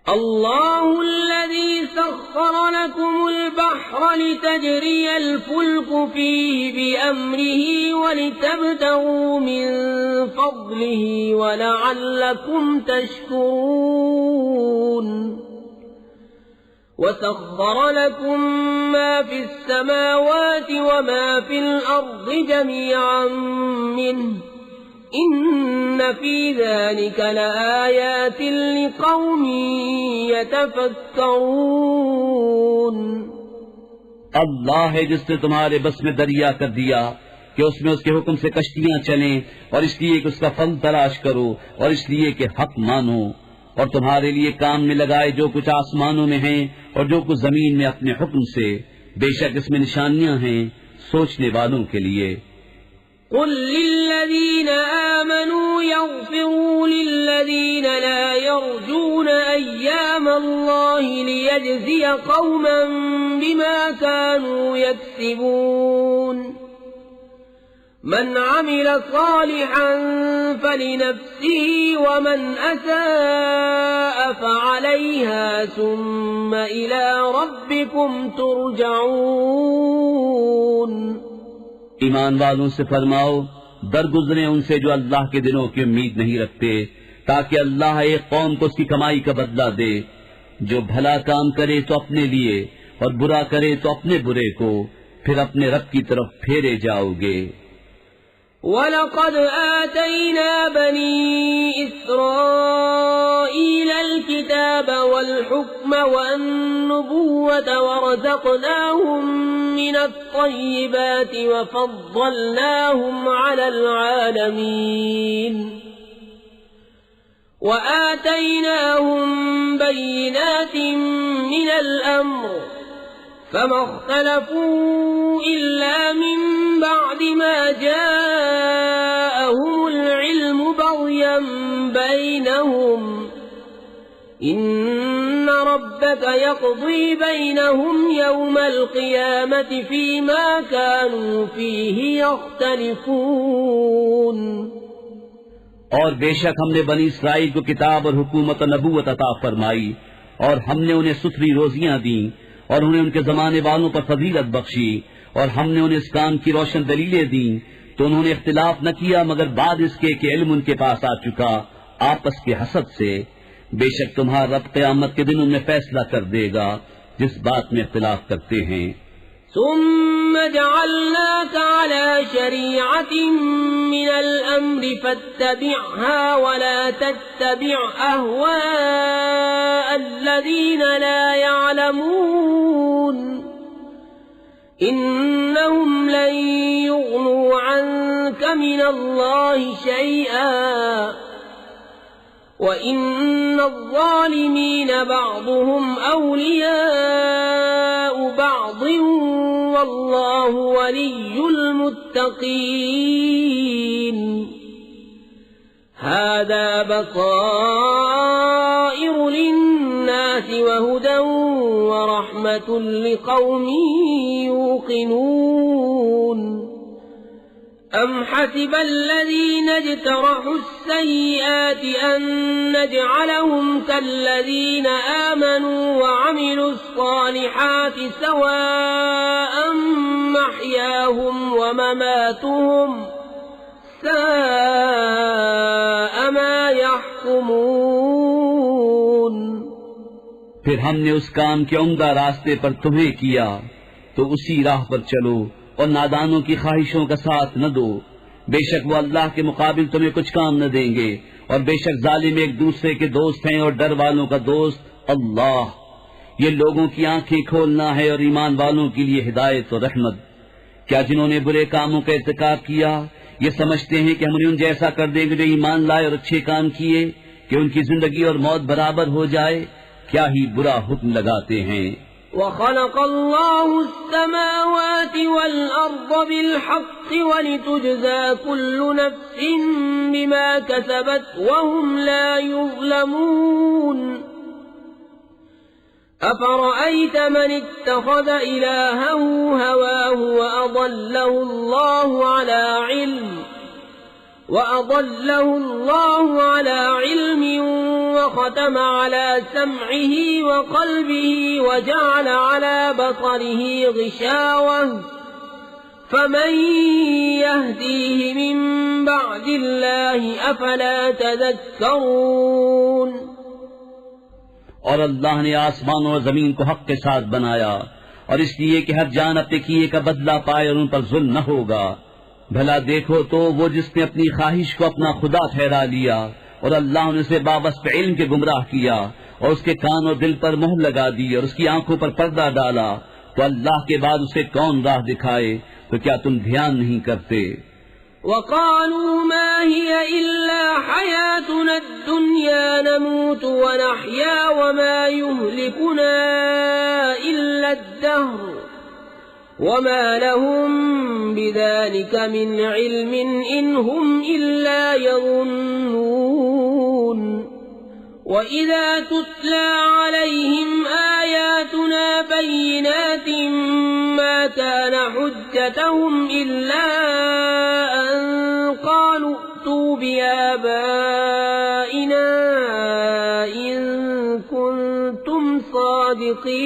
الله الذي سخر لكم البحر لتجري الفلك فيه بأمره ولتبتغوا من فضله ولعلكم تشكرون. وسخر لكم ما في السماوات وما في الأرض جميعا منه إن في ذلك لآيات لقوم يتفكرون. اللہ ہے جس نے تمہارے بس میں دریا کر دیا کہ اس میں اس کے حکم سے کشتیاں چلیں، اور اس لیے کہ اس کا فضل تلاش کرو، اور اس لیے کہ حق مانو. اور تمہارے لیے کام میں لگائے جو کچھ آسمانوں میں ہیں اور جو کچھ زمین میں اپنے حکم سے. بے شک اس میں نشانیاں ہیں سوچنے والوں کے لیے. قل للذين آمنوا يغفروا للذين لا يرجون أيام الله ليجزي قوما بما كانوا يكسبون. من عمل صالحا فلنفسه ومن أساء فعليها ثم إلى ربكم ترجعون. ایمان والوں سے فرماؤ درگزریں ان سے جو اللہ کے دنوں کی امید نہیں رکھتے، تاکہ اللہ ایک قوم کو اس کی کمائی کا بدلہ دے. جو بھلا کام کرے تو اپنے لیے اور برا کرے تو اپنے برے کو، پھر اپنے رب کی طرف پھیرے جاؤ گے. وَلَقَدْ آتَيْنَا بَنِي إِسْرَائِيلَ الْكِتَابَ وَالْحُكْمَ وَالنُّبُوَّةَ وَرَزَقْنَاهُم مِّنَ الطَّيِّبَاتِ وَفَضَّلْنَاهُمْ عَلَى الْعَالَمِينَ. وَآتَيْنَاهُم بَيِّنَاتٍ مِّنَ الْأَمْرِ فما اختلفوا إلا من بعد ما جاءهم العلم بغيا بينهم إن ربك يقضي بينهم يوم القيامة فيما كانوا فيه يختلفون. اور بے شک ہم نے بنی اسرائیل کو کتاب اور حکومت و نبوت عطا فرمائی، اور ہم نے انہیں ستھری روزیاں دیں، اور انہیں ان کے زمانے والوں پر فضیلت بخشی، اور ہم نے انہیں اس کام کی روشن دلیلیں دیں، تو انہوں نے اختلاف نہ کیا مگر بعد اس کے کہ علم ان کے پاس آ چکا آپس کے حسد سے. بے شک تمہارا رب قیامت کے دن ان میں فیصلہ کر دے گا جس بات میں اختلاف کرتے ہیں. ثم جعلناك على شريعة من الأمر فاتبعها ولا تتبع أهواء الذين لا يعلمون إنهم لن يغنوا عنك من الله شيئا وَإِنَّ الظَّالِمِينَ بَعْضُهُمْ أَوْلِيَاءُ بَعْضٍ وَاللَّهُ وَلِيُّ الْمُتَّقِينَ. هَذَا بَصَائِرُ لِلنَّاسِ وَهُدًى وَرَحْمَةٌ لِقَوْمٍ يُوقِنُونَ. أَمْ حَسِبَ الَّذِينَ اجْتَرَحُوا السَّيِّئَاتِ أَن نَّجْعَلَهُمْ كَالَّذِينَ آمَنُوا وَعَمِلُوا الصَّالِحَاتِ سَوَاءً مَّحْيَاهُمْ وَمَمَاتُهُمْ سَاءَ مَا يَحْكُمُونَ. پھر ہم نے اس کام کے عمدہ راستے پر تمہیں کیا تو اسی راہ پر چلو اور نادانوں کی خواہشوں کا ساتھ نہ دو. بے شک وہ اللہ کے مقابل تمہیں کچھ کام نہ دیں گے، اور بے شک ظالم ایک دوسرے کے دوست ہیں اور ڈر والوں کا دوست اللہ. یہ لوگوں کی آنکھیں کھولنا ہے اور ایمان والوں کے لیے ہدایت و رحمت. کیا جنہوں نے برے کاموں کا ارتکاب کیا یہ سمجھتے ہیں کہ ہم نے ان جیسا کر دیں گے جو ایمان لائے اور اچھے کام کیے کہ ان کی زندگی اور موت برابر ہو جائے؟ کیا ہی برا حکم لگاتے ہیں. وَخَلَقَ اللَّهُ السَّمَاوَاتِ وَالْأَرْضَ بِالْحَقِّ وَلِتُجْزَى كُلُّ نَفْسٍ بِمَا كَسَبَتْ وَهُمْ لَا يُظْلَمُونَ. أَفَرَأَيْتَ مَنِ اتَّخَذَ إِلَٰهَهُ هَوَاهُ وَأَضَلَّهُ اللَّهُ عَلَىٰ عِلْمٍ وختم على سمعه وقلبه وجعل على بصره غشاوة فمن يهديه من بعد الله أفلا تذكرون. اور اللہ نے آسمان اور زمین کو حق کے ساتھ بنایا اور اس لیے کہ ہر جان اپنے کیے کا بدلہ پائے اور ان پر ظلم نہ ہوگا. بھلا دیکھو تو وہ جس نے اپنی خواہش کو اپنا خدا ٹھہرا لیا اور اللہ نے اسے بابست علم کے گمراہ کیا اور اس کے کان اور دل پر مہر لگا دی اور اس کی آنکھوں پر پردہ ڈالا، تو اللہ کے بعد اسے کون راہ دکھائے؟ تو کیا تم دھیان نہیں کرتے؟ وَقَالُوا مَا هِيَ إِلَّا حَيَاتُنَا الدُّنْيَا نَمُوتُ وَنَحْيَا وَمَا يُهْلِكُنَا إِلَّا الدَّهْرُ وَمَا لَهُم بِذَلِكَ مِنْ عِلْمٍ إِنْ هُمْ إِلَّا يَظُنُّونَ. وَإِذَا تُتْلَى عَلَيْهِمْ آيَاتُنَا بَيِّنَاتٍ مَا كَانَ حُجَّتَهُمْ إِلَّا أَن قَالُوا ائْتُوا بِآبَائِنَا إِن كُنتُمْ صَادِقِينَ.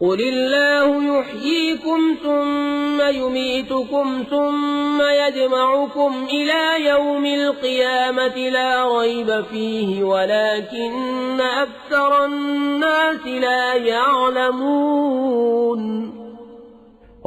قُلِ اللَّهُ يُحْيِيكُمْ ثُمَّ يُمِيتُكُمْ ثُمَّ يَجْمَعُكُمْ إِلَى يَوْمِ الْقِيَامَةِ لَا رَيْبَ فِيهِ وَلَكِنَّ أَكْثَرَ النَّاسِ لَا يَعْلَمُونَ.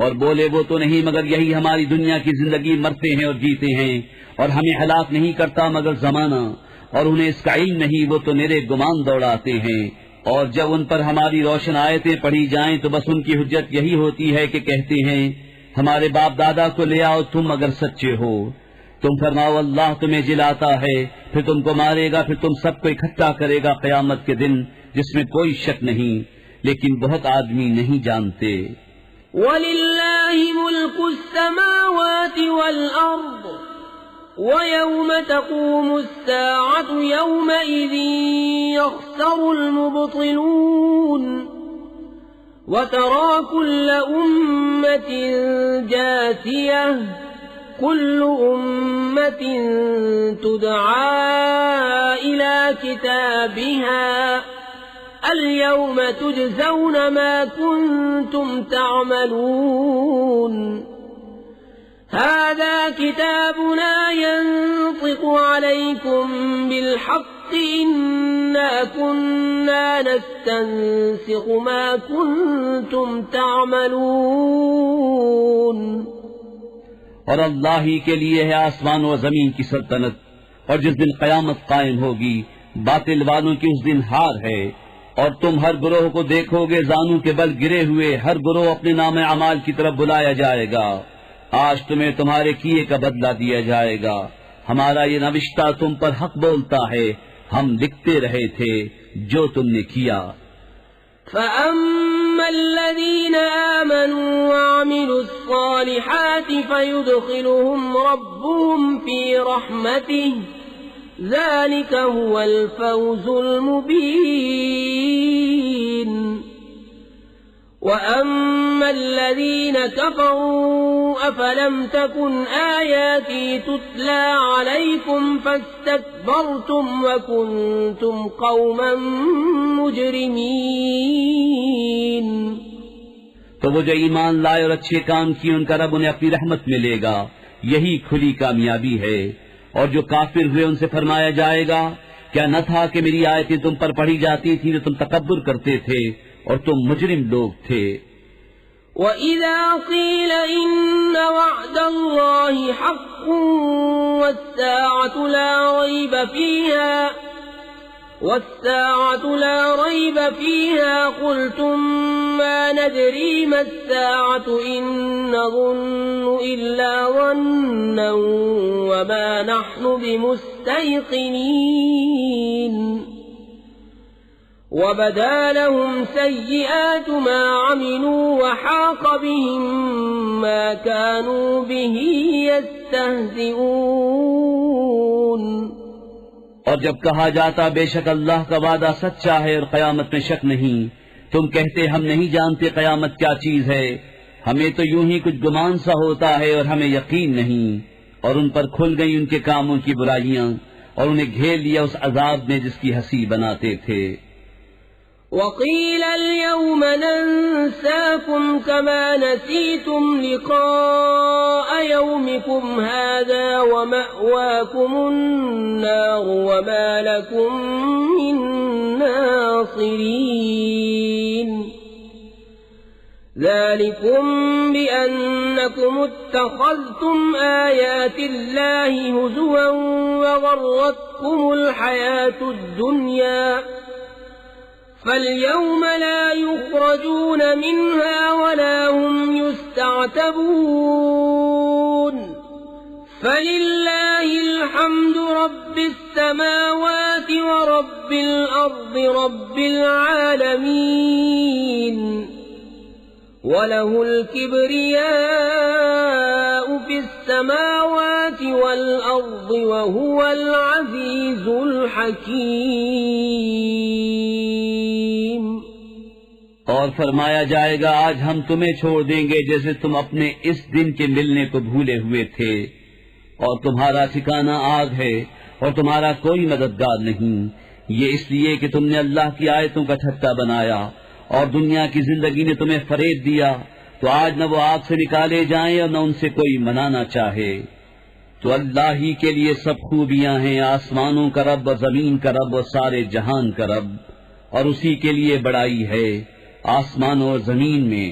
اور بولے وہ تو نہیں مگر یہی ہماری دنیا کی زندگی، مرتے ہیں اور جیتے ہیں، اور ہمیں ہلاک نہیں کرتا مگر زمانہ، اور انہیں اس کا علم نہیں، وہ تو میرے گمان دوڑاتے ہیں. اور جب ان پر ہماری روشن آیتیں پڑھی جائیں تو بس ان کی حجت یہی ہوتی ہے کہ کہتے ہیں ہمارے باپ دادا کو لے آؤ تم اگر سچے ہو. تم فرماؤ اللہ تمہیں جلاتا ہے، پھر تم کو مارے گا، پھر تم سب کو اکٹھا کرے گا قیامت کے دن جس میں کوئی شک نہیں، لیکن بہت آدمی نہیں جانتے. وَلِلَّهِ مُلْكُ السَّمَاوَاتِ وَالْأَرْضِ وَيَوْمَ تَقُومُ السَّاعَةُ يَوْمَئِذٍ يَخْسَرُ الْمُبْطِلُونَ وَتَرَى كُلَّ أُمَّةٍ جَاثِيَةً كُلُّ أُمَّةٍ تُدْعَى إِلَى كِتَابِهَا الْيَوْمَ تُجْزَوْنَ مَا كُنتُمْ تَعْمَلُونَ هَذَا كِتَابُنَا يَنطِقُ عَلَيْكُمْ بِالْحَقِّ إِنَّا كُنَّا نَسْتَنسِخُ مَا كُنتُمْ تَعْمَلُونَ اور اللہ ہی کے لیے ہے آسمان و زمین کی سلطنت، اور جس دن قیامت قائم ہوگی باطل والوں کی اس دن ہار ہے، اور تم ہر گروہ کو دیکھو گے زانوں کے بل گرے ہوئے، ہر گروہ اپنے نام اعمال کی طرف بلایا جائے گا، آج تمہیں تمہارے کیے کا بدلہ دیا جائے گا، ہمارا یہ نوشتہ تم پر حق بولتا ہے، ہم لکھتے رہے تھے جو تم نے کیا۔ فَأَمَّا الَّذِينَ آمَنُوا وَعَمِلُوا الصَّالِحَاتِ فَيُدْخِلُهُمْ رَبُّهُمْ فِي رَحْمَتِهِ ذَلِكَ هُوَ الْفَوْزُ الْمُبِينُ وَأَمَّا الَّذِينَ كَفَرُوا أَفَلَمْ تَكُنْ آيَاتِي تُتْلَى عَلَيْكُمْ فَاسْتَكْبَرْتُمْ وَكُنْتُمْ قَوْمًا مُجْرِمِينَ تو وہ جو ایمان لائے اور اچھے کام کیے ان کا رب انہیں اپنی رحمت میں لے گا، یہی کھلی کامیابی ہے۔ اور جو کافر ہوئے ان سے فرمایا جائے گا کیا نہ تھا کہ میری آیتیں تم پر پڑھی جاتی تھی تو تم تکبر کرتے تھے اور تم مجرم لوگ تھے۔ وَإِذَا قِيلَ إِنَّ وَعْدَ اللَّهِ حَقٌّ وَالسَّاعَةُ لَا رَيْبَ فِيهَا قُلْتُمْ مَا نَدْرِي مَا السَّاعَةُ إِن نَّظُنُّ إِلَّا ظَنًّا وَمَا نَحْنُ بِمُسْتَيْقِنِينَ وَبَدَا لَهُمْ سَيِّئَاتُ مَا عَمِلُوا وَحَاقَ بِهِم مَّا كَانُوا بِهِ يَسْتَهْزِئُونَ اور جب کہا جاتا بے شک اللہ کا وعدہ سچا ہے اور قیامت میں شک نہیں، تم کہتے ہم نہیں جانتے قیامت کیا چیز ہے، ہمیں تو یوں ہی کچھ گمان سا ہوتا ہے اور ہمیں یقین نہیں، اور ان پر کھل گئی ان کے کاموں کی برائیاں اور انہیں گھیر لیا اس عذاب میں جس کی ہنسی بناتے تھے۔ وَقِيلَ الْيَوْمَ نَنسَاكُمْ كَمَا نَسِيتُمْ لِقَاءَ يَوْمِكُمْ هَذَا وَمَأْوَاكُمُ النَّارُ وَمَا لَكُمْ مِنْ نَاصِرِينَ ذَلِكُمْ بِأَنَّكُمُ اتَّخَذْتُمْ آيَاتِ اللَّهِ هُزُوًا وَغَرَّتْكُمُ الْحَيَاةُ الدُّنْيَا فَالْيَوْمَ لَا يُخْرَجُونَ مِنْهَا وَلَا هُمْ يُسْتَعْتَبُونَ فَلِلَّهِ الْحَمْدُ رَبِّ السَّمَاوَاتِ وَرَبِّ الْأَرْضِ رَبِّ الْعَالَمِينَ وَلَهُ الْكِبْرِيَاءُ فِي السَّمَاوَاتِ وَالْأَرْضِ وَهُوَ الْعَزِيزُ الْحَكِيمُ اور فرمایا جائے گا آج ہم تمہیں چھوڑ دیں گے جیسے تم اپنے اس دن کے ملنے کو بھولے ہوئے تھے، اور تمہارا ٹھکانہ آگ ہے اور تمہارا کوئی مددگار نہیں، یہ اس لیے کہ تم نے اللہ کی آیتوں کا ٹھٹا بنایا اور دنیا کی زندگی نے تمہیں فریب دیا، تو آج نہ وہ آگ سے نکالے جائیں اور نہ ان سے کوئی منانا چاہے۔ تو اللہ ہی کے لیے سب خوبیاں ہیں، آسمانوں کا رب اور زمین کا رب اور سارے جہان کا رب، اور اسی کے لیے بڑائی ہے آسمانوں اور زمین میں